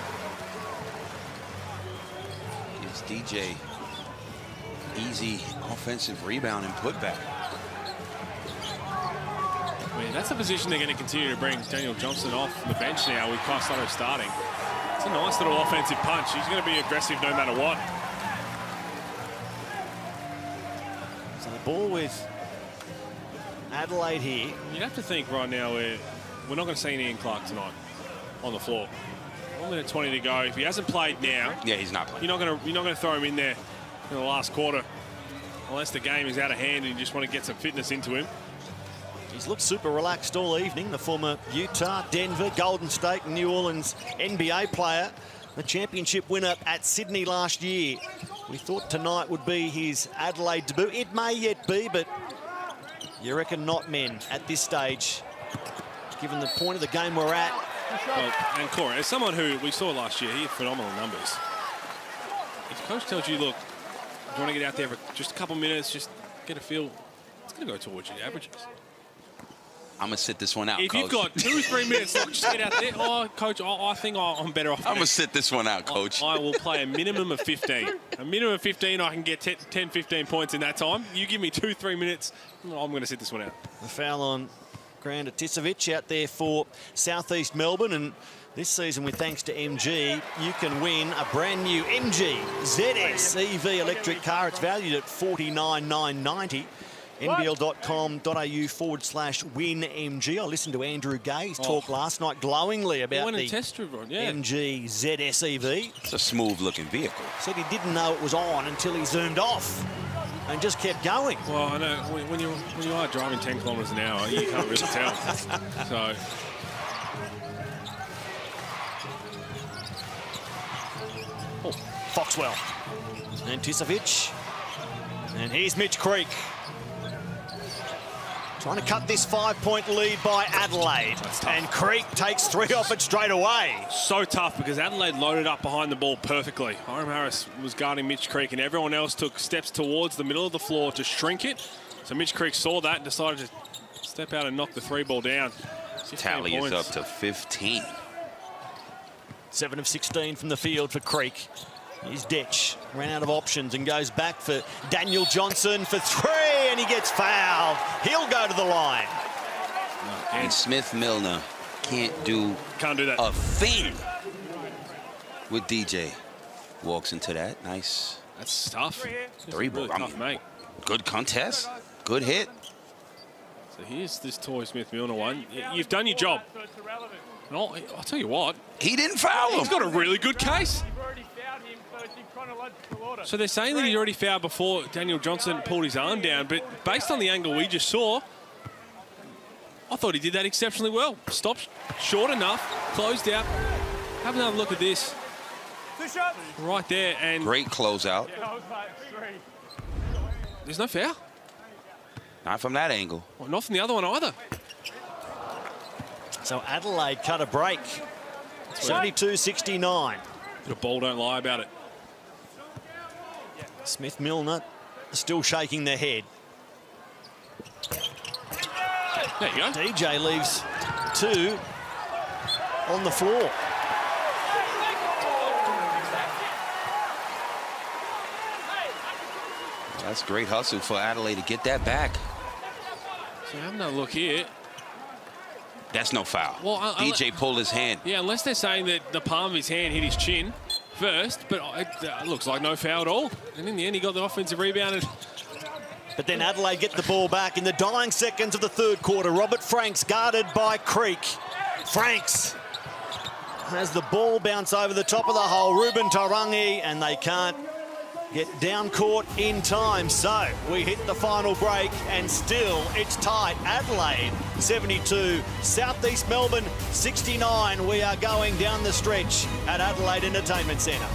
Gives DJ easy offensive rebound and putback. I mean, that's a position they're going to continue to bring Daniel Johnson off the bench now with Costello starting. It's a nice little offensive punch. He's going to be aggressive no matter what. So the ball with Adelaide here. You'd have to think right now we're not going to see Ian Clark tonight on the floor. 1 minute 20 to go. If he hasn't played now, yeah, he's not playing. You're not going to throw him in there in the last quarter unless the game is out of hand and you just want to get some fitness into him. He's looked super relaxed all evening. The former Utah, Denver, Golden State, and New Orleans NBA player, the championship winner at Sydney last year. We thought tonight would be his Adelaide debut. It may yet be, but you reckon not, men, at this stage, given the point of the game we're at. Well, and Corey, as someone who we saw last year, he had phenomenal numbers. If coach tells you, look, you want to get out there for just a couple minutes, just get a feel, it's going to go towards your averages. I'm going to sit this one out, if Coach. You've got 2 or 3 minutes, look, just get out there. Oh, Coach, I think I'm better off. I'm going to sit this one out, Coach. I will play a minimum of 15. A minimum of 15, I can get 10, 15 points in that time. You give me 2, 3 minutes, I'm going to sit this one out. The foul on Grant Tisovic out there for Southeast Melbourne. And this season, with thanks to MG, you can win a brand new MG ZS EV electric car. It's valued at $49,990. NBL.com.au/WinMG. I listened to Andrew Gay's talk last night glowingly about the MG ZS EV. It's a smooth-looking vehicle. Said he didn't know it was on until he zoomed off and just kept going. Well, I know when you are driving 10 kilometres an hour, you can't really tell. So. Oh, Foxwell and Tisovic. And here's Mitch Creek. Trying to cut this 5-point lead by Adelaide. And Creek takes 3 off it straight away. So tough because Adelaide loaded up behind the ball perfectly. Hiram Harris was guarding Mitch Creek and everyone else took steps towards the middle of the floor to shrink it. So Mitch Creek saw that and decided to step out and knock the 3-ball down. Tally is up to 15. 7 of 16 from the field for Creek. Here's Detch, ran out of options and goes back for Daniel Johnson for 3, and he gets fouled. He'll go to the line. And Smith Milner can't do that. A thing with DJ. Walks into that. Nice. That's tough. 3-ball. Really tough, mate. Good contest. Good hit. So here's this Toy Smith Milner one. You've done your job. And I'll tell you what. He didn't foul him. He's got a really good case. So they're saying that he already fouled before Daniel Johnson pulled his arm down, but based on the angle we just saw, I thought he did that exceptionally well. Stopped short enough, closed out. Have another look at this. Right there. And great closeout. There's no foul. Not from that angle. Well, not from the other one either. So Adelaide cut a break. 72-69. The ball don't lie about it. Smith Milner still shaking their head. There you go. DJ leaves 2 on the floor. That's great hustle for Adelaide to get that back. So having a look here. That's no foul. Well, DJ pulled his hand. Yeah, unless they're saying that the palm of his hand hit his chin first, but it looks like no foul at all. And in the end, he got the offensive rebound. But then Adelaide get the ball back in the dying seconds of the third quarter. Robert Franks guarded by Creek. Franks has the ball bounce over the top of the hole. Ruben Tarangi, and they can't get down court in time. So we hit the final break and still it's tight. Adelaide 72, Southeast Melbourne 69. We are going down the stretch at Adelaide Entertainment Centre.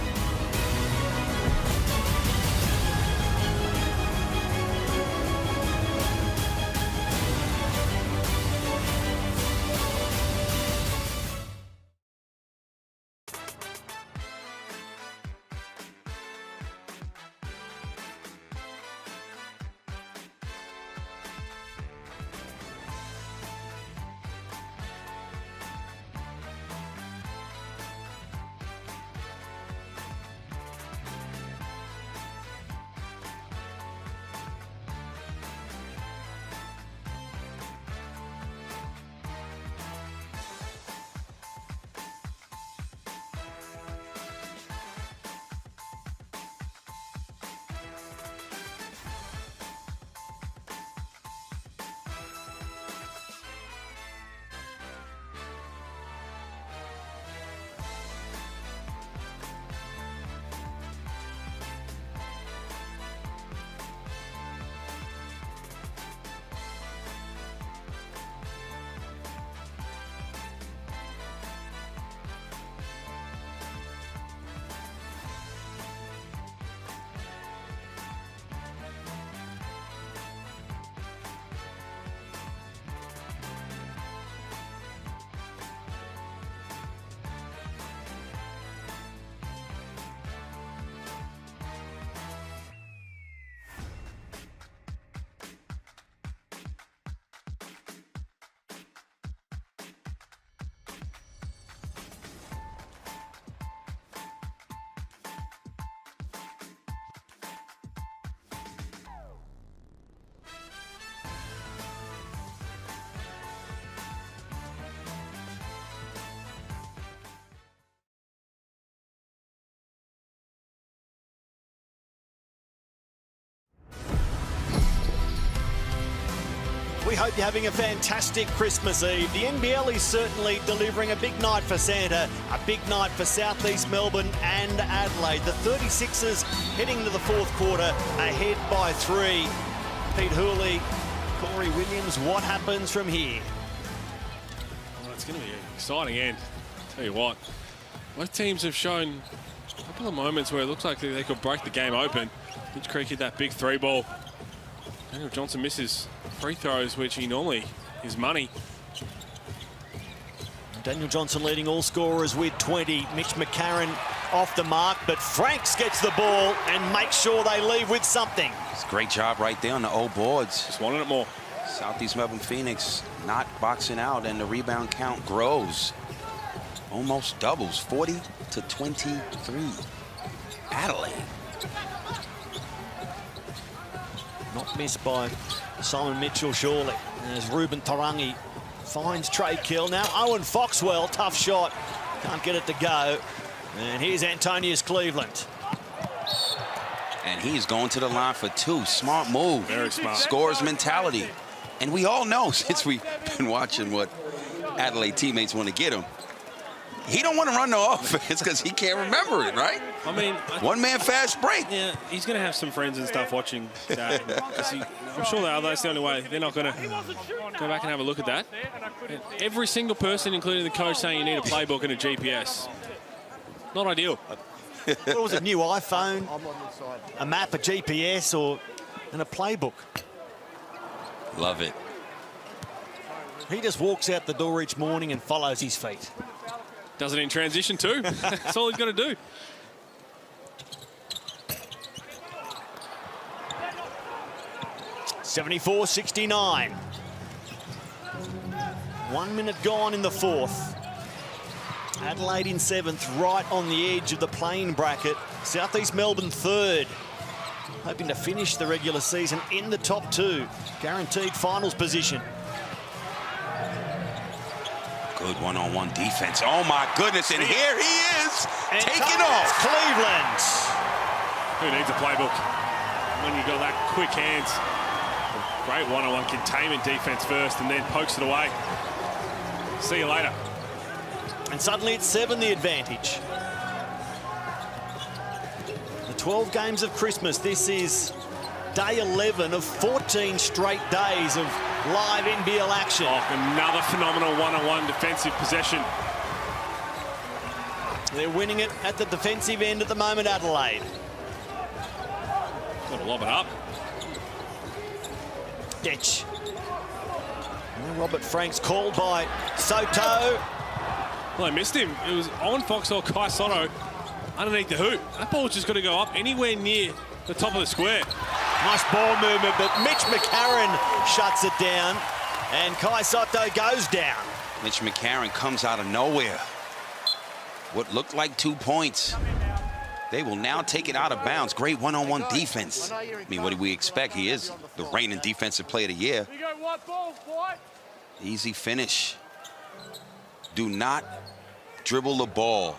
We hope you're having a fantastic Christmas Eve. The NBL is certainly delivering a big night for Santa, a big night for Southeast Melbourne and Adelaide. The 36ers heading to the fourth quarter, ahead by 3. Pete Hooley, Corey Williams, what happens from here? Well, it's going to be an exciting end. Tell you what, both teams have shown a couple of moments where it looks like they could break the game open. Mitch Creek hit that big 3-ball. Daniel Johnson misses free throws, which he normally is money. Daniel Johnson leading all scorers with 20. Mitch McCarron off the mark, but Franks gets the ball and makes sure they leave with something. It's a great job right there on the old boards. Just wanted it more. Southeast Melbourne Phoenix not boxing out, and the rebound count grows. Almost doubles, 40 to 23. Adelaide. Not missed by Simon Mitchell, surely. As Ruben Tarangi finds Trey Kill. Now Owen Foxwell, tough shot. Can't get it to go. And here's Antonius Cleveland. And he's going to the line for 2. Smart move. Very smart. Scores mentality. And we all know, since we've been watching what Adelaide teammates want to get him, he don't want to run no offense because he can't remember it, right? I mean, one-man fast break. Yeah, he's going to have some friends and stuff watching that. I'm sure that's the only way. They're not going to go back and have a look at that. Every single person, including the coach, saying you need a playbook and a GPS. Not ideal. What was it, new iPhone, a map, a GPS, and a playbook? Love it. He just walks out the door each morning and follows his feet. Does it in transition too. That's all he's got to do. $74-69. 1 minute gone in the fourth. Adelaide in seventh, right on the edge of the play-in bracket. Southeast Melbourne third, hoping to finish the regular season in the top two. Guaranteed finals position. Good one-on-one defense. Oh, my goodness, and here he is, and taking off. Cleveland. Who needs a playbook when you got that quick hands? Great one-on-one containment defense first and then pokes it away. See you later. And suddenly it's 7 the advantage. The 12 games of Christmas. This is day 11 of 14 straight days of live NBL action. Oh, another phenomenal one-on-one defensive possession. They're winning it at the defensive end at the moment, Adelaide. Got to lob it up. Ditch. And Robert Frank's called by Soto. Well, they missed him. It was Owen Fox or KAI SOTTO underneath the hoop. That ball's just got to go up anywhere near the top of the square. Nice ball movement, but Mitch McCarron shuts it down, and KAI SOTTO goes down. Mitch McCarron comes out of nowhere. What looked like 2 points. They will now take it out of bounds. Great one-on-one defense. I mean, what do we expect? He is the reigning defensive player of the year. Easy finish. Do not dribble the ball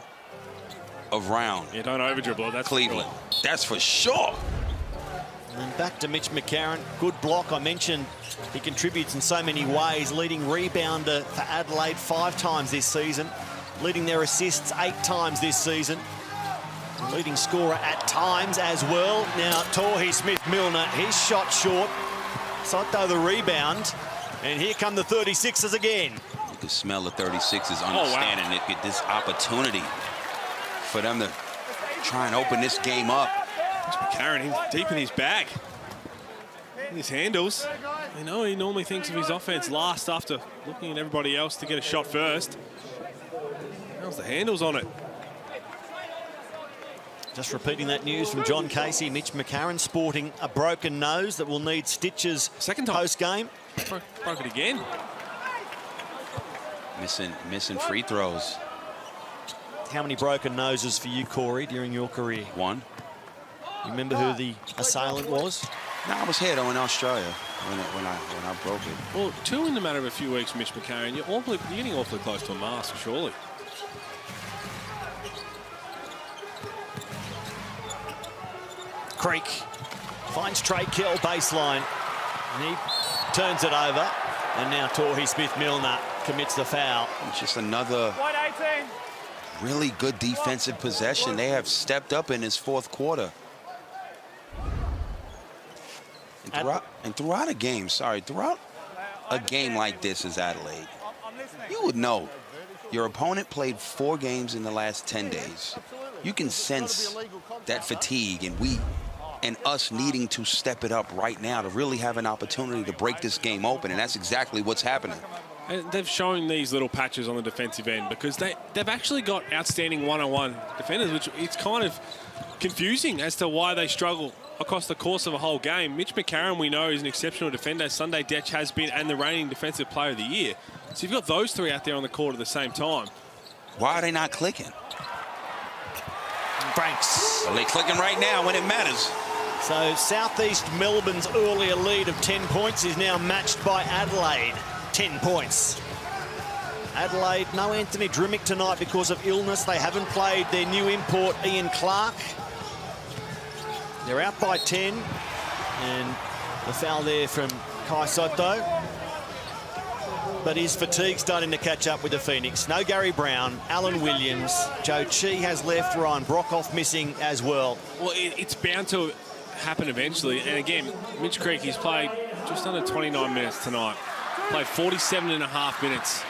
around. Yeah, don't over-dribble it. That's Cleveland. That's for sure. And then back to Mitch McCarron. Good block. I mentioned he contributes in so many ways. Leading rebounder for Adelaide 5 times this season. Leading their assists 8 times this season. Leading scorer at times as well. Now, Torrey Smith-Milner, his shot short. Soto the rebound. And here come the 36ers again. You can smell the 36ers understanding it. Get this opportunity for them to try and open this game up. McCarron, he's deep in his bag. In his handles. You know, he normally thinks of his offense last after looking at everybody else to get a shot first. How's the handles on it? Just repeating that news from John Casey. Mitch McCarron sporting a broken nose that will need stitches post-game. Broke it again. Missing free throws. How many broken noses for you, Corey, during your career? 1. You remember who the assailant was? No, I was here though in Australia when I broke it. Well, 2 in the matter of a few weeks, Mitch McCarron. You're getting awfully close to a mask, surely. Creek finds Trey Kell baseline. And he turns it over. And now Torrey Smith-Milner commits the foul. It's just another really good defensive possession. They have stepped up in this fourth quarter. And throughout a game, throughout a game like this as Adelaide, you would know your opponent played 4 games in the last 10 days. You can sense that fatigue and us needing to step it up right now to really have an opportunity to break this game open, and that's exactly what's happening. And they've shown these little patches on the defensive end because they've actually got outstanding one-on-one defenders, which it's kind of confusing as to why they struggle across the course of a whole game. Mitch McCarron, we know, is an exceptional defender. Sunday Dech has been, and the reigning defensive player of the year. So you've got those 3 out there on the court at the same time. Why are they not clicking? Franks. Well, they're clicking right now when it matters. So Southeast Melbourne's earlier lead of 10 points is now matched by Adelaide. 10 points. Adelaide, no Anthony Drimmick tonight because of illness. They haven't played their new import, Ian Clark. They're out by 10. And the foul there from KAI SOTTO. But his fatigue starting to catch up with the Phoenix. No Gary Brown, Alan Williams, Joe Chi has left, Ryan Brockhoff missing as well. Well, it's bound to happen eventually. And again, Mitch Creek, he's played just under 29 minutes tonight. Played 47.5 minutes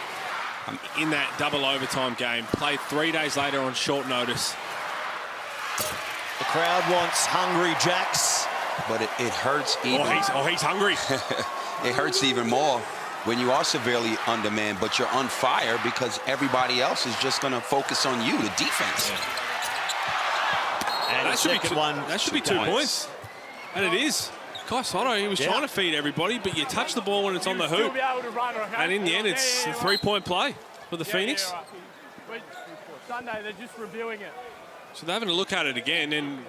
in that double overtime game. Played 3 days later on short notice. The crowd wants hungry Jacks. But it hurts even. He's hungry. It hurts even more when you are severely undermanned, but you're on fire because everybody else is just going to focus on you, the defense. And that should be 2 points. And it is. Kai Sotto, he was trying to feed everybody, but you touch the ball when it's on the hoop. And in the end, it's a three-point play for the Phoenix. Right. Sunday, they're just reviewing it. So they're having a look at it again, and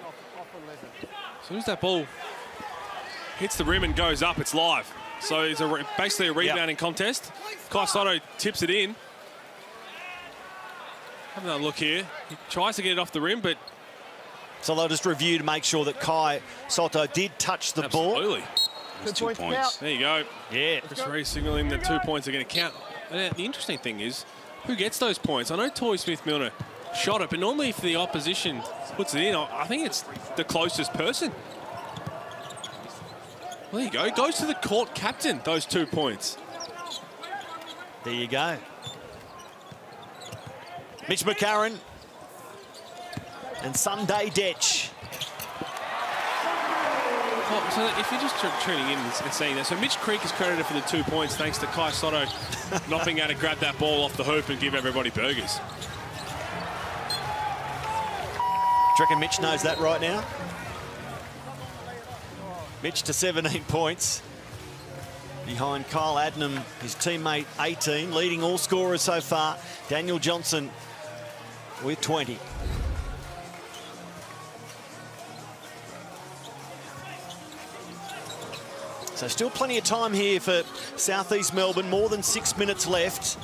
as soon as that ball hits the rim and goes up, it's live. So it's basically a rebounding contest. Kai Sotto tips it in. Have another look here. He tries to get it off the rim, but... So they'll just review to make sure that Kai Sotto did touch the ball. Absolutely. 2 points. There you go. Yeah. Just re-signalling that 2 points are going to count. And the interesting thing is, who gets those points? I know Torrey Smith-Milner shot it, but normally if the opposition puts it in, I think it's the closest person. Well, there you go. It goes to the court captain, those 2 points. There you go. Mitch McCarron and Sunday Detch. Oh, so if you're just tuning in and seeing that, so Mitch Creek is credited for the 2 points thanks to Kai Sotto not being able to grab that ball off the hoop and give everybody burgers. Do you reckon Mitch knows that right now? Mitch to 17 points. Behind Kyle Adnam, his teammate 18, leading all scorers so far. Daniel Johnson with 20. So still plenty of time here for Southeast Melbourne, more than 6 minutes left.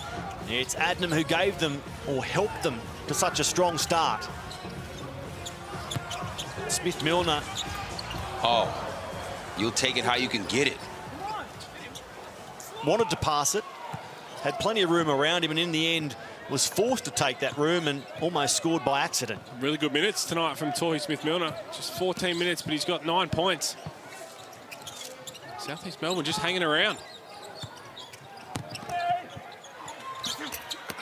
It's Adnam who gave them, or helped them, to such a strong start. Smith-Milner. Oh, you'll take it how you can get it. Wanted to pass it, had plenty of room around him, and in the end was forced to take that room and almost scored by accident. Really good minutes tonight from Torrey Smith-Milner. Just 14 minutes, but he's got 9 points. Southeast Melbourne just hanging around.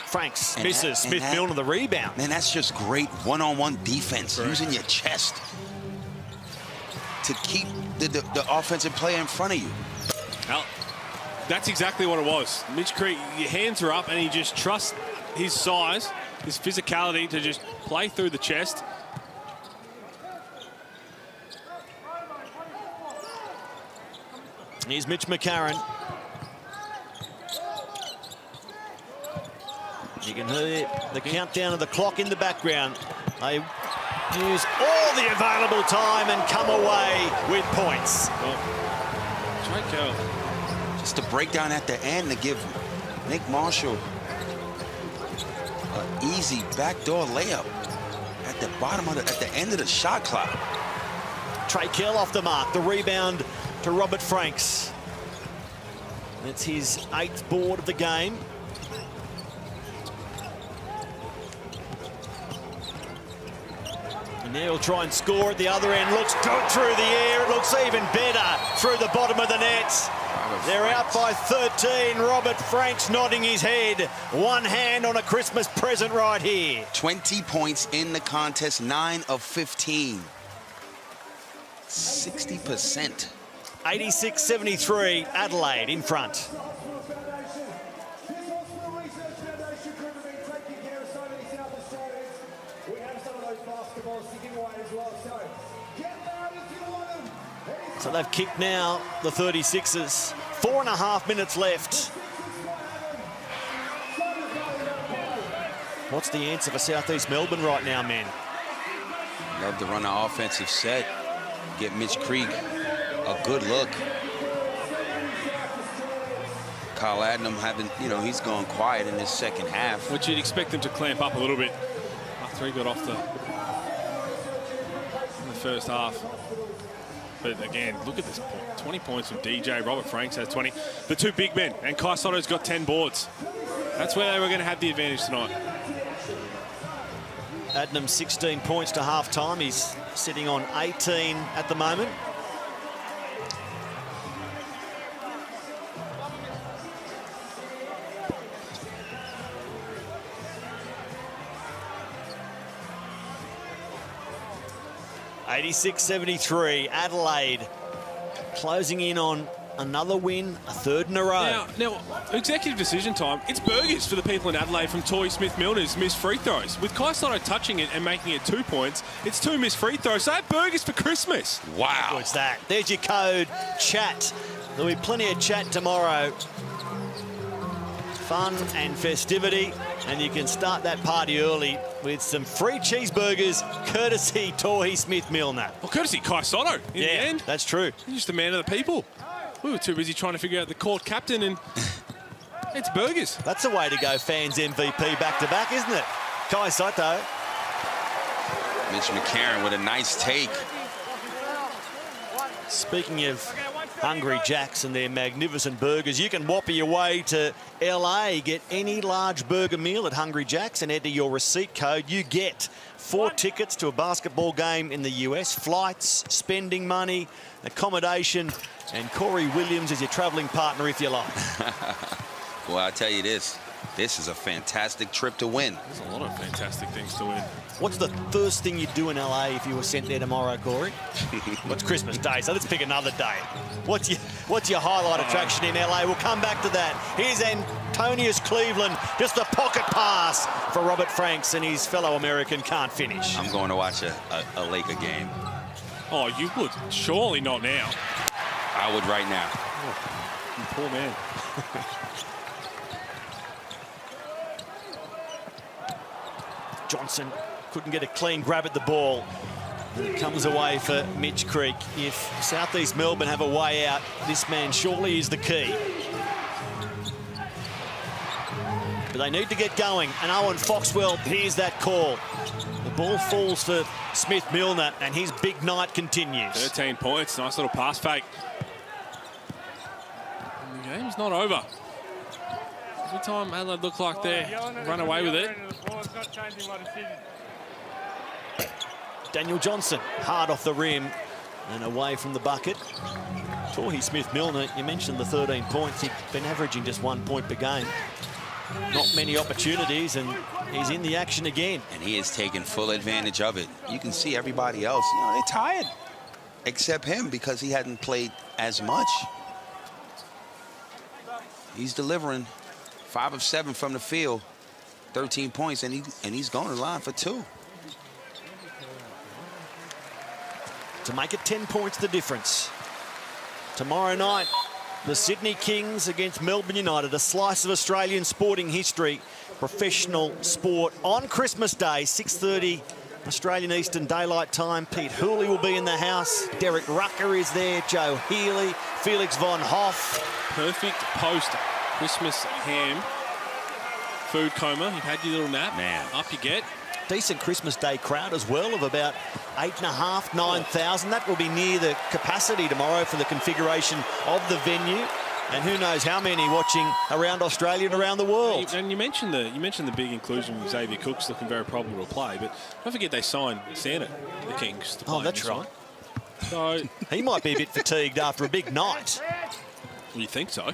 Franks misses. Smith-Milner the rebound. Man, that's just great one-on-one defense, using your chest to keep the offensive player in front of you. Well, that's exactly what it was. Mitch Creek, your hands are up and he just trusts his size, his physicality to just play through the chest. Here's Mitch McCarron. You can hear the countdown of the clock in the background. They use all the available time and come away with points. Just a breakdown at the end to give Nick Marshall an easy backdoor layup at the bottom of at the end of the shot clock. Trey Kell off the mark. The rebound to Robert Franks. It's his 8th board of the game. And now he'll try and score at the other end. Looks good through the air. It looks even better through the bottom of the net. They're out by 13. Robert Franks nodding his head. One hand on a Christmas present right here. 20 points in the contest, 9 of 15. 60%. 86-73, Adelaide in front. So they've kicked now, the 36ers. 4.5 minutes left. What's the answer for Southeast Melbourne right now, men? Love to run an offensive set. Get Mitch Creek a good look. Kyle Adnam having, he's gone quiet in this second half. Which you'd expect them to clamp up a little bit after he got off the first half. But again, look at this. 20 points from DJ. Robert Franks has 20. The two big men, and Kai Sotto's got 10 boards. That's where they were going to have the advantage tonight. Adnam 16 points to half-time. He's sitting on 18 at the moment. (86-73) Adelaide closing in on another win, a third in a row. Now, executive decision time. It's burgers for the people in Adelaide from Toy Smith-Milner's missed free throws. With Kai Sotto touching it and making it 2 points, it's 2 missed free throws. So have burgers for Christmas. Wow. What's that? There's your code, chat. There'll be plenty of chat tomorrow. Fun and festivity, and you can start that party early with some free cheeseburgers, courtesy Toy Smith-Milner. Well, courtesy Kai Sotto in the end. That's true. He's just a man of the people. We were too busy trying to figure out the court captain, and it's burgers. That's a way to go fans MVP back-to-back, isn't it? Kai Sotto. Mitch McCarron with a nice take. Speaking of Hungry Jacks and their magnificent burgers, you can whopper your way to LA. Get any large burger meal at Hungry Jacks and enter your receipt code. You get 4 tickets to a basketball game in the US, flights, spending money, accommodation, and Corey Williams is your traveling partner if you like. Well, I'll tell you this. This is a fantastic trip to win. There's a lot of fantastic things to win. What's the first thing you'd do in LA if you were sent there tomorrow, Corey? What's Christmas Day, so let's pick another day. What's your highlight attraction in LA? We'll come back to that. Here's Antonius Cleveland, just a pocket pass for Robert Franks, and his fellow American can't finish. I'm going to watch a Laker game. Oh, you would? Surely not now. I would right now. Oh, you poor man. Johnson couldn't get a clean grab at the ball. And it comes away for Mitch Creek. If Southeast Melbourne have a way out, this man surely is the key. But they need to get going, and Owen Foxwell hears that call. The ball falls for Smith-Milner, and his big night continues. 13 points, nice little pass fake. And the game's not over. Every time Adelaide look like they run away with it. Daniel Johnson, hard off the rim and away from the bucket. Toy Smith-Milner, you mentioned the 13 points. He'd been averaging just 1 point per game. Not many opportunities, and he's in the action again. And he is taking full advantage of it. You can see everybody else, you know, they're tired. Except him, because he hadn't played as much. He's delivering 5 of 7 from the field, 13 points, and he's going to the line for 2. To make it 10 points the difference. Tomorrow night, the Sydney Kings against Melbourne United, a slice of Australian sporting history, professional sport on Christmas Day, 6:30 Australian Eastern Daylight Time. Pete Hooley will be in the house. Derek Rucker is there, Joe Healy, Felix von Hoff. Perfect post Christmas ham food coma. You've had your little nap. Man. Up you get. Decent Christmas Day crowd as well of about 8,500, 9,000. That will be near the capacity tomorrow for the configuration of the venue. And who knows how many watching around Australia and around the world. And you mentioned the big inclusion of Xavier Cooks looking very probable to play, but don't forget they signed Santa, the Kings, to play. Oh, that's right. So he might be a bit fatigued after a big night. You think so?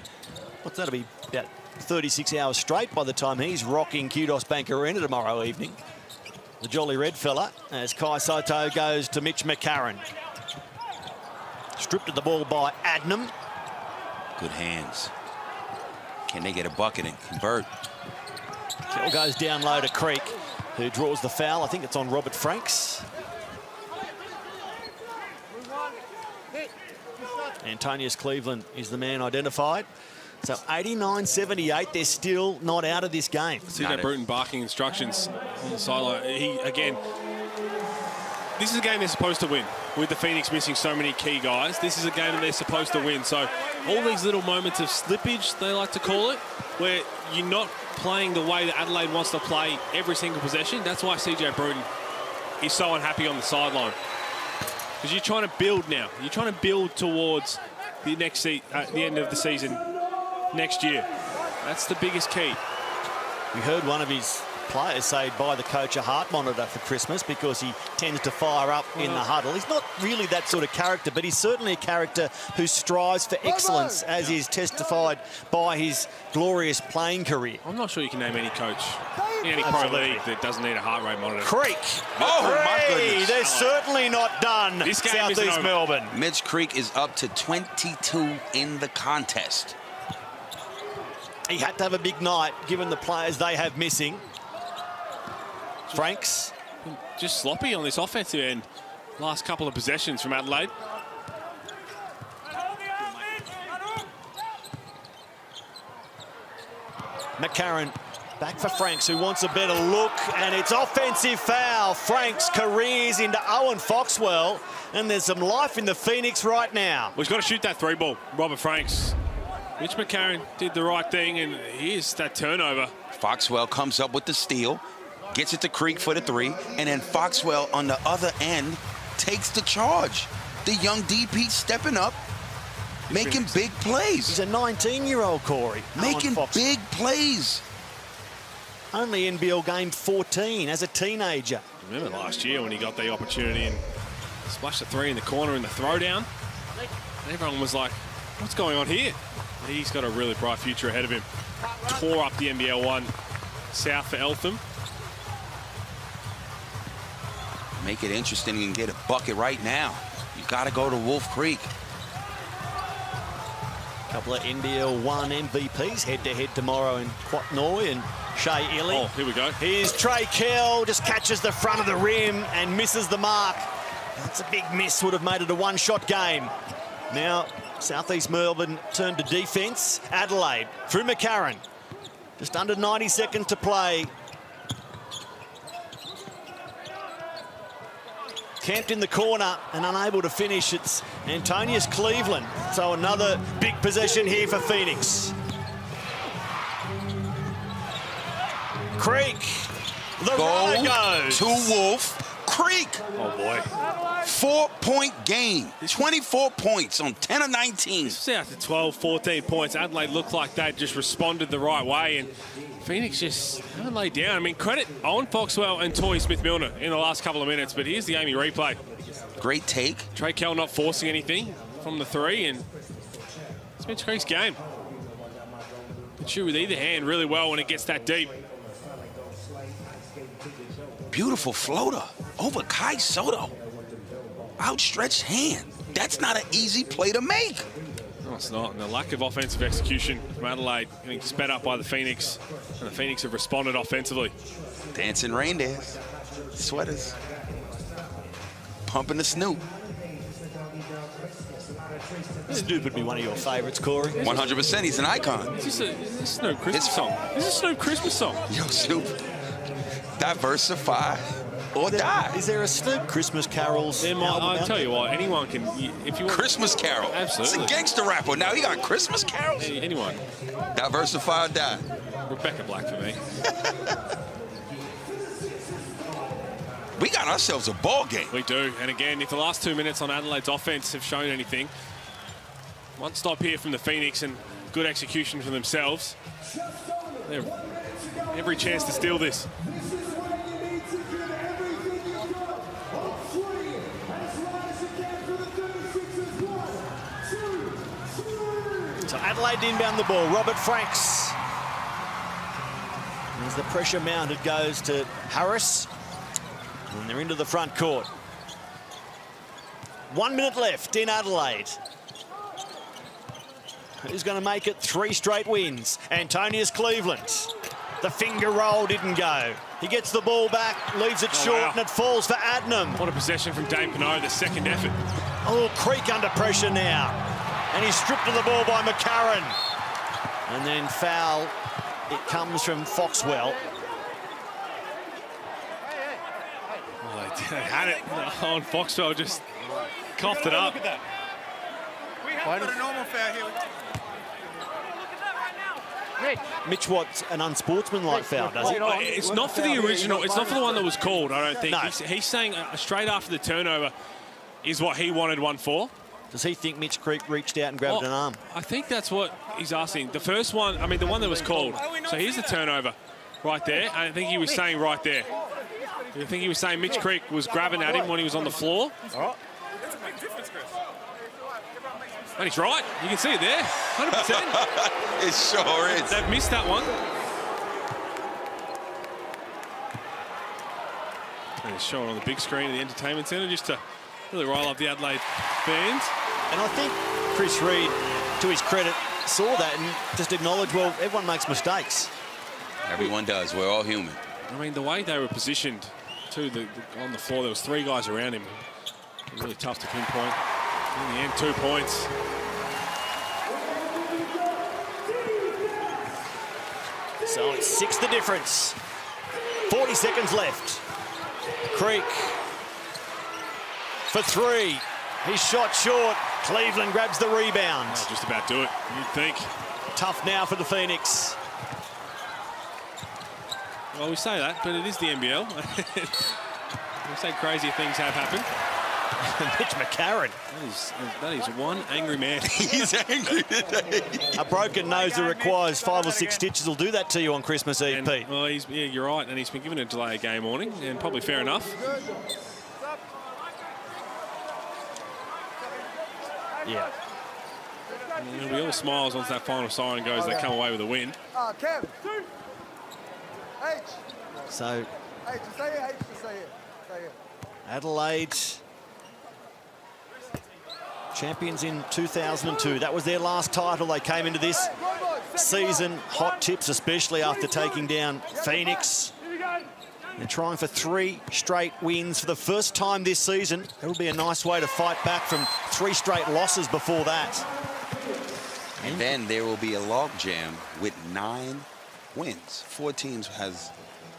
What's that'll be about 36 hours straight by the time he's rocking Kudos Bank Arena tomorrow evening. The jolly red fella, as Kai Sotto goes to Mitch McCarron. Stripped of the ball by Adnam. Good hands. Can they get a bucket and convert? Kell goes down low to Creek, who draws the foul. I think it's on Robert Franks. Antonius Cleveland is the man identified. So 89-78, they're still not out of this game. CJ Bruton barking instructions on the sideline. This is a game they're supposed to win. With the Phoenix missing so many key guys, this is a game that they're supposed to win. So all these little moments of slippage, they like to call it, where you're not playing the way that Adelaide wants to play every single possession. That's why CJ Bruton is so unhappy on the sideline. Because you're trying to build now. You're trying to build towards the next the end of the season next year. That's the biggest key. We heard one of his players say buy the coach a heart monitor for Christmas because he tends to fire up in the huddle. He's not really that sort of character, but he's certainly a character who strives for excellence, as is testified by his glorious playing career. I'm not sure you can name any coach in any pro league that doesn't need a heart rate monitor. Creek. Oh, my goodness. They're certainly not done. This game South isn't East over. Melbourne. Mitch Creek is up to 22 in the contest. He had to have a big night, given the players they have missing. Franks. Just sloppy on this offensive end. Last couple of possessions from Adelaide. McCarron back for Franks, who wants a better look, and it's offensive foul. Franks careers into Owen Foxwell, and there's some life in the Phoenix right now. Well, he's got to shoot that 3-ball, Robert Franks. Mitch McCarron did the right thing, and here's that turnover. Foxwell comes up with the steal, gets it to Creek for the 3, and then Foxwell on the other end takes the charge. The young DP stepping up, making big plays. He's a 19-year-old, Corey. Making big plays. Only NBL game 14 as a teenager. Remember last year when he got the opportunity and splashed a 3 in the corner in the throwdown? And everyone was like, what's going on here? He's got a really bright future ahead of him. Tore up the NBL 1 South for Eltham. Make it interesting and get a bucket right now. You got to go to Wolf Creek. A couple of NBL 1 MVPs head-to-head tomorrow in Quatnoy and Shea Illy. Oh, here we go. Here's Trey Kell, just catches the front of the rim and misses the mark. That's a big miss, would have made it a one-shot game. Now, South East Melbourne turned to defence. Adelaide through McCarron. Just under 90 seconds to play. Camped in the corner and unable to finish. It's Antonius Cleveland. So another big possession here for Phoenix. Creek. The runner goes. To Wolf Creek. Oh, boy. 4-point game. 24 points on 10 of 19. South to 12, 14 points. Adelaide looked like they just responded the right way, and Phoenix just haven't laid down. I mean, credit Owen Foxwell and Toy Smith-Milner in the last couple of minutes, but here's the Amy replay. Great take. Trey Kell not forcing anything from the 3, and it's Mitch Creek's game. Can shoot with either hand really well when it gets that deep. Beautiful floater over KAI SOTTO. Outstretched hand. That's not an easy play to make. No, it's not. And the lack of offensive execution from Adelaide getting sped up by the Phoenix, and the Phoenix have responded offensively. Dancing reindeers, sweaters, pumping the Snoop. Snoop would be one of your favourites, Corey. 100%. He's an icon. Is this a Snoop Christmas song? This is a Snoop Christmas song. Yo, Snoop. Diversify or die. Is there a Snoop Christmas carols? I'll tell you what, anyone can. If you want Christmas Carol. Absolutely. It's a gangster rapper. Now he got Christmas carols. Anyone. Diversify or die. Rebecca Black for me. We got ourselves a ball game. We do. And again, if the last 2 minutes on Adelaide's offense have shown anything, one stop here from the Phoenix and good execution for themselves. They have every chance to steal this. So Adelaide inbound the ball. Robert Franks. As the pressure mounted goes to Harris. And they're into the front court. 1 minute left in Adelaide. Who's going to make it 3 straight wins? Antonius Cleveland. The finger roll didn't go. He gets the ball back, leaves it short, and it falls for Adnam. What a possession from Dane Pinot, the second effort. Oh, Creek under pressure now. And he's stripped of the ball by McCarron. And then foul, it comes from Foxwell. Oh, they had it. Oh, and Foxwell just coughed it up. Look at that. We have got a normal foul here. Mitch wants an unsportsmanlike foul, does he? It's not for the original. It's not for the one that was called, I don't think. No. He's saying straight after the turnover is what he wanted one for. Does he think Mitch Creek reached out and grabbed an arm? I think that's what he's asking. The first one, I mean, the one that was called. So here's the turnover. right there. I think he was saying right there. I think he was saying Mitch Creek was grabbing at him when he was on the floor. All right. That's a big difference, Chris. And he's right. You can see it there. 100%. It sure is. They've missed that one. And it's shown on the big screen in the entertainment centre just to really rile up the Adelaide fans. And I think Chris Reid, to his credit, saw that and just acknowledged, well, everyone makes mistakes. Everyone does. We're all human. I mean, the way they were positioned too, on the floor, there was 3 guys around him. Really tough to pinpoint. In the end, 2 points. So it's 6 the difference. 40 seconds left. Creek for 3. He's shot short. Cleveland grabs the rebound. Oh, just about do it, you'd think. Tough now for the Phoenix. Well, we say that, but it is the NBL. We say crazy things have happened. Mitch McCarron. That is one angry man. He's angry today. A broken nose that requires 5 or 6 stitches will do that to you on Christmas Eve, And, Pete. well, yeah, you're right, and he's been given a delay of game warning, and probably fair enough. Yeah. And it'll be all smiles once that final siren goes. They come away with a win. Kev. H. So H, just say it. H, just say it. Say it. Adelaide, champions in 2002. That was their last title. They came into this season hot tips, especially after taking down Phoenix. They're trying for 3 straight wins for the first time this season. That'll be a nice way to fight back from 3 straight losses before that. And then there will be a logjam with 9 wins. 4 teams has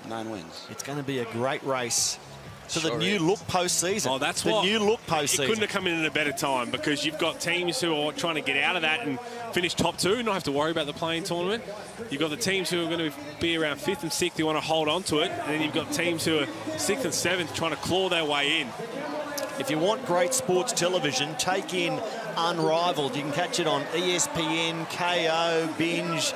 9 wins. It's going to be a great race to the Sure new is. look postseason. Oh, that's the what new look It postseason. couldn't have come in at a better time, because you've got teams who are trying to get out of that and finish top 2, not have to worry about the playing tournament. You've got the teams who are going to be around 5th and 6th who want to hold on to it, and then you've got teams who are 6th and 7th trying to claw their way in. If you want great sports television, take in Unrivaled. You can catch it on ESPN, KO, Binge,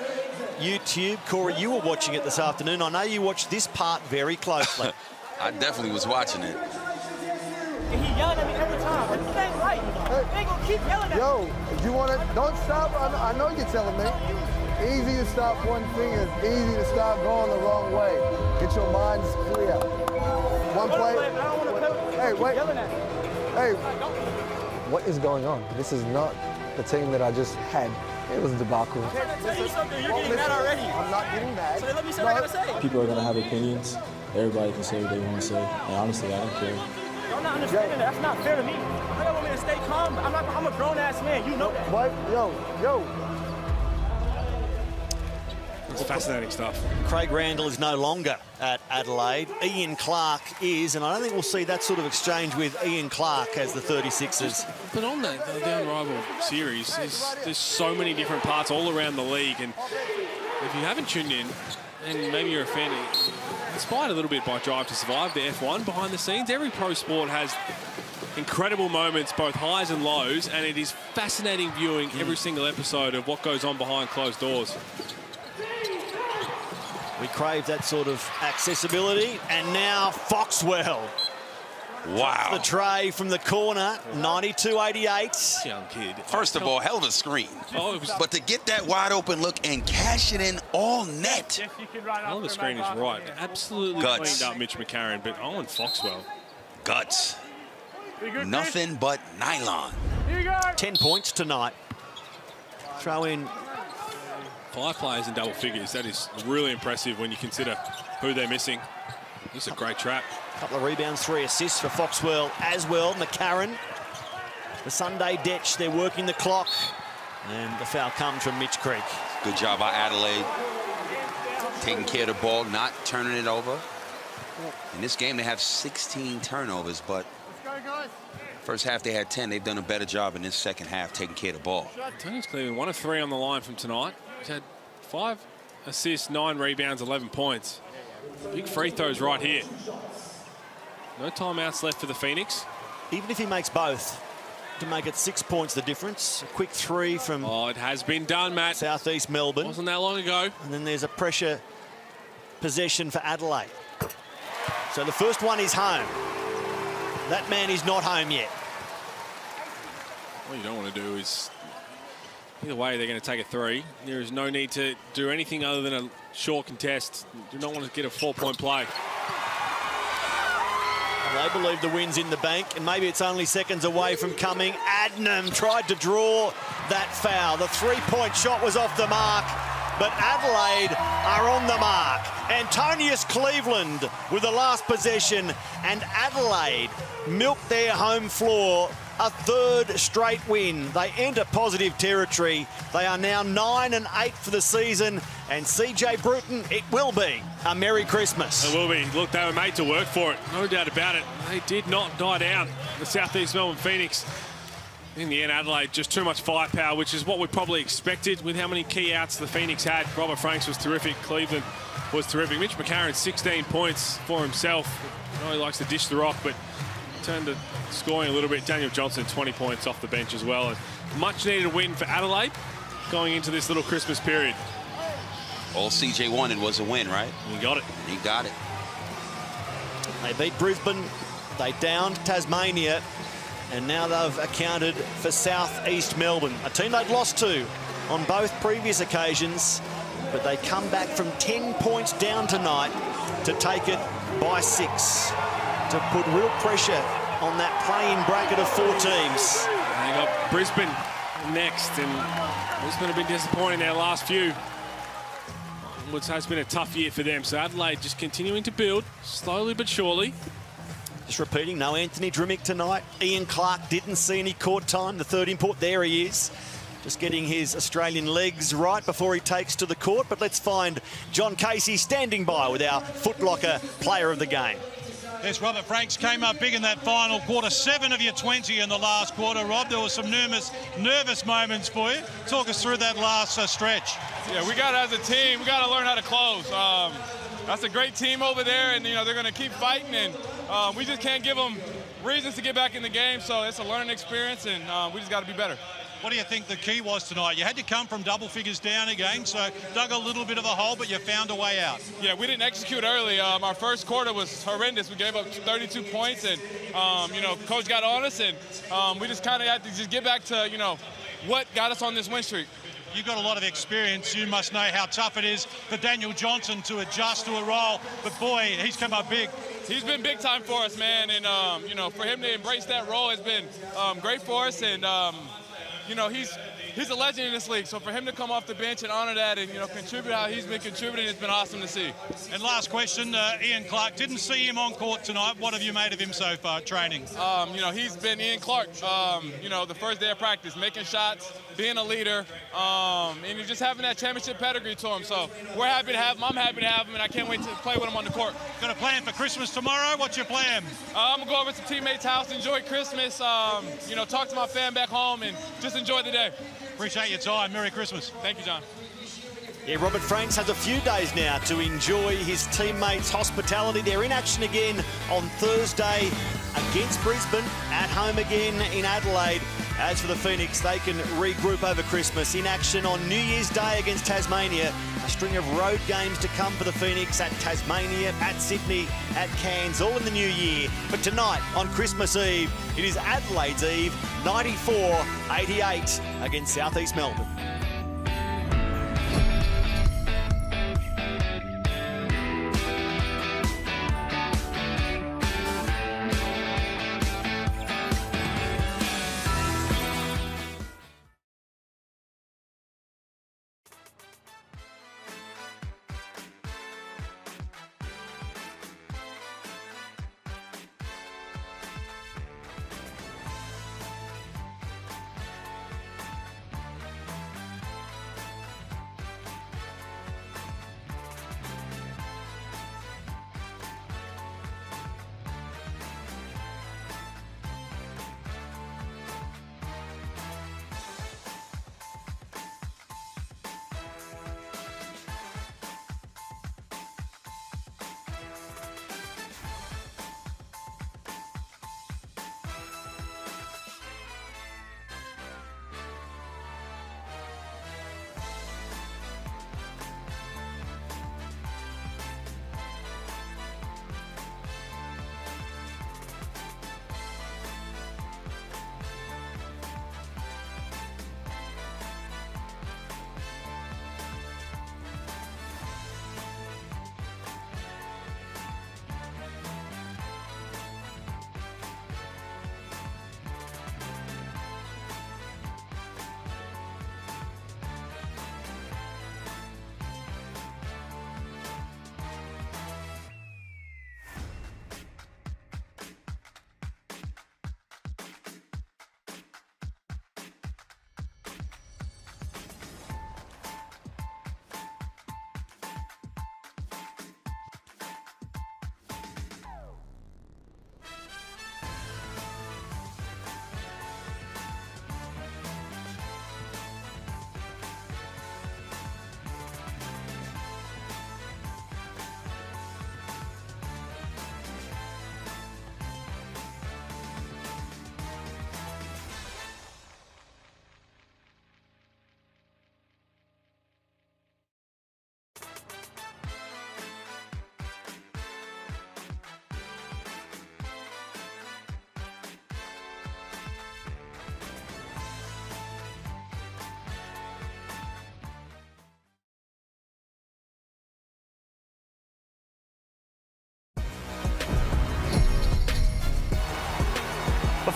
YouTube. Corey, you were watching it this afternoon. I know you watched this part very closely. I definitely was watching it. And he yelling at me every time. This ain't right. They ain't gonna keep yelling at me. Yo, if you want to, don't stop. I know you're telling me. Easy to stop one finger. Easy to stop going the wrong way. Get your minds clear. One play. Hey, wait. Hey, what is going on? This is not the team that I just had. It was a debacle. I'm trying to tell you something. You're getting mad already. I'm not getting mad. So let me say what I gotta say. People are going to have opinions. Everybody can say what they want to say. And honestly, I don't care. You're not understanding that. That's not fair to me. I don't want me to stay calm. I'm a grown-ass man. You know that. What? Yo. It's fascinating stuff. Craig Randall is no longer at Adelaide. Ian Clark is, and I don't think we'll see that sort of exchange with Ian Clark as the 36ers. But on that, the Unrivaled series, there's so many different parts all around the league, and if you haven't tuned in, and maybe you're a fan, inspired a little bit by Drive to Survive, the F1 behind the scenes, every pro sport has incredible moments, both highs and lows, and it is fascinating viewing every single episode of what goes on behind closed doors. We crave that sort of accessibility, and now Foxwell. Wow. The tray from the corner, 92-88. Young kid. First of all, hell of a screen. But to get that wide open look and cash it in all net. Hell of a screen is right. Absolutely Guts. cleaned up Mitch McCarron, but Owen Foxwell. Guts. Nothing but nylon. 10 points tonight. Throw in 5 players in double figures. That is really impressive when you consider who they're missing. This is a great trap. couple of rebounds, 3 assists for Foxwell as well. McCarron, the Sunday ditch, they're working the clock. And the foul comes from Mitch Creek. Good job by Adelaide. Taking care of the ball, not turning it over. In this game, they have 16 turnovers, but first half they had 10. They've done a better job in this second half taking care of the ball. Tony's Cleveland, 1 of 3 on the line from tonight. He's had 5 assists, 9 rebounds, 11 points. Big free throws right here. No timeouts left for the Phoenix. Even if he makes both, to make it 6 points the difference. A quick 3 from... Oh, it has been done, Matt. Southeast Melbourne. Wasn't that long ago. And then there's a pressure possession for Adelaide. So the first one is home. That man is not home yet. What you don't want to do is, either way, they're going to take a 3. There is no need to do anything other than a short contest. Do not want to get a 4-point play. They believe the win's in the bank, and maybe it's only seconds away from coming. Adnam tried to draw that foul. The 3-point shot was off the mark, but Adelaide are on the mark. Antonius Cleveland with the last possession, and Adelaide milked their home floor. A third straight win. They enter positive territory. They are now 9-8 for the season. And CJ Bruton, it will be a Merry Christmas. It will be. Look, they were made to work for it. No doubt about it. They did not die down. The South East Melbourne Phoenix. In the end, Adelaide, just too much firepower, which is what we probably expected with how many key outs the Phoenix had. Robert Franks was terrific. Cleveland was terrific. Mitch McCarron, 16 points for himself. I know he likes to dish the rock, but turned to scoring a little bit. Daniel Johnson, 20 points off the bench as well. A much needed win for Adelaide going into this little Christmas period. All CJ wanted was a win, right? He got it. He got it. They beat Brisbane. They downed Tasmania. And now they've accounted for South East Melbourne, a team they'd lost to on both previous occasions. But they come back from 10 points down tonight to take it by 6. To put real pressure on that play-in bracket of 4 teams. They got Brisbane next, and Brisbane have been disappointing their last few. It has been a tough year for them. So Adelaide just continuing to build, slowly but surely. Just repeating, no Anthony Drimmick tonight. Ian Clark didn't see any court time. The third import, there he is. Just getting his Australian legs right before he takes to the court. But let's find John Casey standing by with our Foot Locker player of the game. Yes, Robert Franks came up big in that final quarter. 7 of your 20 in the last quarter, Rob. There were some nervous moments for you. Talk us through that last stretch. Yeah, we got, as a team, we got to learn how to close. That's a great team over there, and, you know, they're going to keep fighting, and we just can't give them reasons to get back in the game, so it's a learning experience, and we just got to be better. What do you think the key was tonight? You had to come from double figures down again, so dug a little bit of a hole, but you found a way out. Yeah, we didn't execute early. Our first quarter was horrendous. We gave up 32 points, and, you know, coach got on us, and we just kind of had to just get back to, you know, what got us on this win streak. You've got a lot of experience. You must know how tough it is for Daniel Johnson to adjust to a role. But, boy, he's come up big. He's been big time for us, man. And, you know, for him to embrace that role has been great for us. And, you know, he's a legend in this league. So for him to come off the bench and honor that and, you know, contribute how he's been contributing, it's been awesome to see. And last question, Ian Clark, didn't see him on court tonight. What have you made of him so far at training? You know, he's been Ian Clark, you know, the first day of practice, making shots, being a leader, and he's just having that championship pedigree to him. So we're happy to have him. I'm happy to have him, and I can't wait to play with him on the court. Got a plan for Christmas tomorrow? What's your plan? I'm going to go over to some teammates' house, enjoy Christmas, you know, talk to my fam back home, and just enjoy the day. Appreciate your time. Merry Christmas. Thank you, John. Yeah, Robert Franks has a few days now to enjoy his teammates' hospitality. They're in action again on Thursday against Brisbane, at home again in Adelaide. As for the Phoenix, they can regroup over Christmas. In action on New Year's Day against Tasmania. A string of road games to come for the Phoenix at Tasmania, at Sydney, at Cairns, all in the new year. But tonight, on Christmas Eve, it is Adelaide's Eve, 94-88 against South East Melbourne.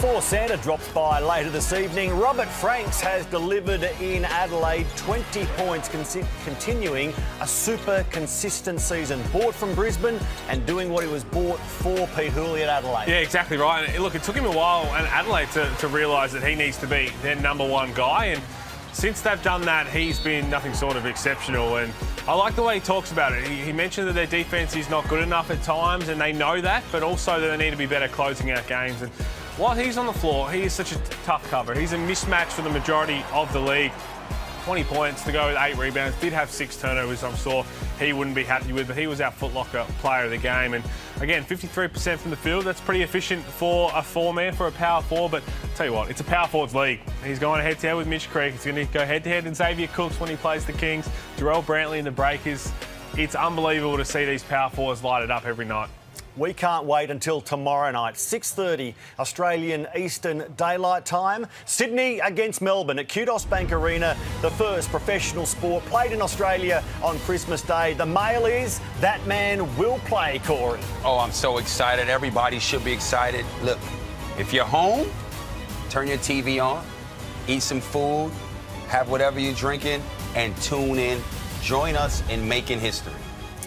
Before Santa drops by later this evening, Robert Franks has delivered in Adelaide 20 points, continuing a super consistent season. Bought from Brisbane and doing what he was bought for, Pete Hooley at Adelaide. Yeah, exactly right. And look, it took him a while and Adelaide to realise that he needs to be their number one guy. And since they've done that, he's been nothing short of exceptional. And I like the way he talks about it. He mentioned that their defence is not good enough at times, and they know that, but also that they need to be better closing out games. And while he's on the floor, he is such a tough cover. He's a mismatch for the majority of the league. 20 points to go with 8 rebounds. Did have 6 turnovers, I'm sure he wouldn't be happy with, but he was our Foot Locker player of the game. And again, 53% from the field. That's pretty efficient for a 4-man, for a power forward. But I'll tell you what, it's a power forwards league. He's going head-to-head with Mitch Creek. He's going to go head-to-head with Xavier Cooks when he plays the Kings. Jarrell Brantley in the Breakers. It's unbelievable to see these power forwards light it up every night. We can't wait until tomorrow night, 6:30 Australian Eastern Daylight Time. Sydney against Melbourne at Kudos Bank Arena, the first professional sport played in Australia on Christmas Day. The mail is that man will play, Corey. Oh, I'm so excited. Everybody should be excited. Look, if you're home, turn your TV on, eat some food, have whatever you're drinking, and tune in. Join us in making history.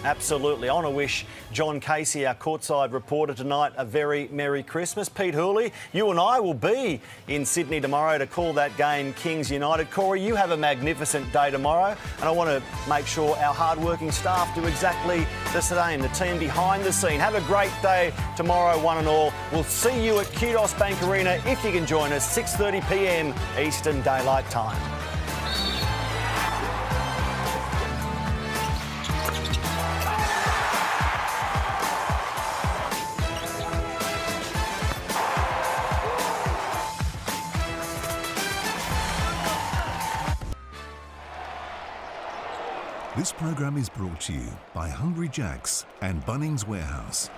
Absolutely. I want to wish John Casey, our courtside reporter tonight, a very Merry Christmas. Pete Hooley, you and I will be in Sydney tomorrow to call that game Kings United. Corey, you have a magnificent day tomorrow, and I want to make sure our hard-working staff do exactly the same, the team behind the scene. Have a great day tomorrow, one and all. We'll see you at Kudos Bank Arena if you can join us, 6:30 p.m. Eastern Daylight Time. This programme is brought to you by Hungry Jack's and Bunnings Warehouse.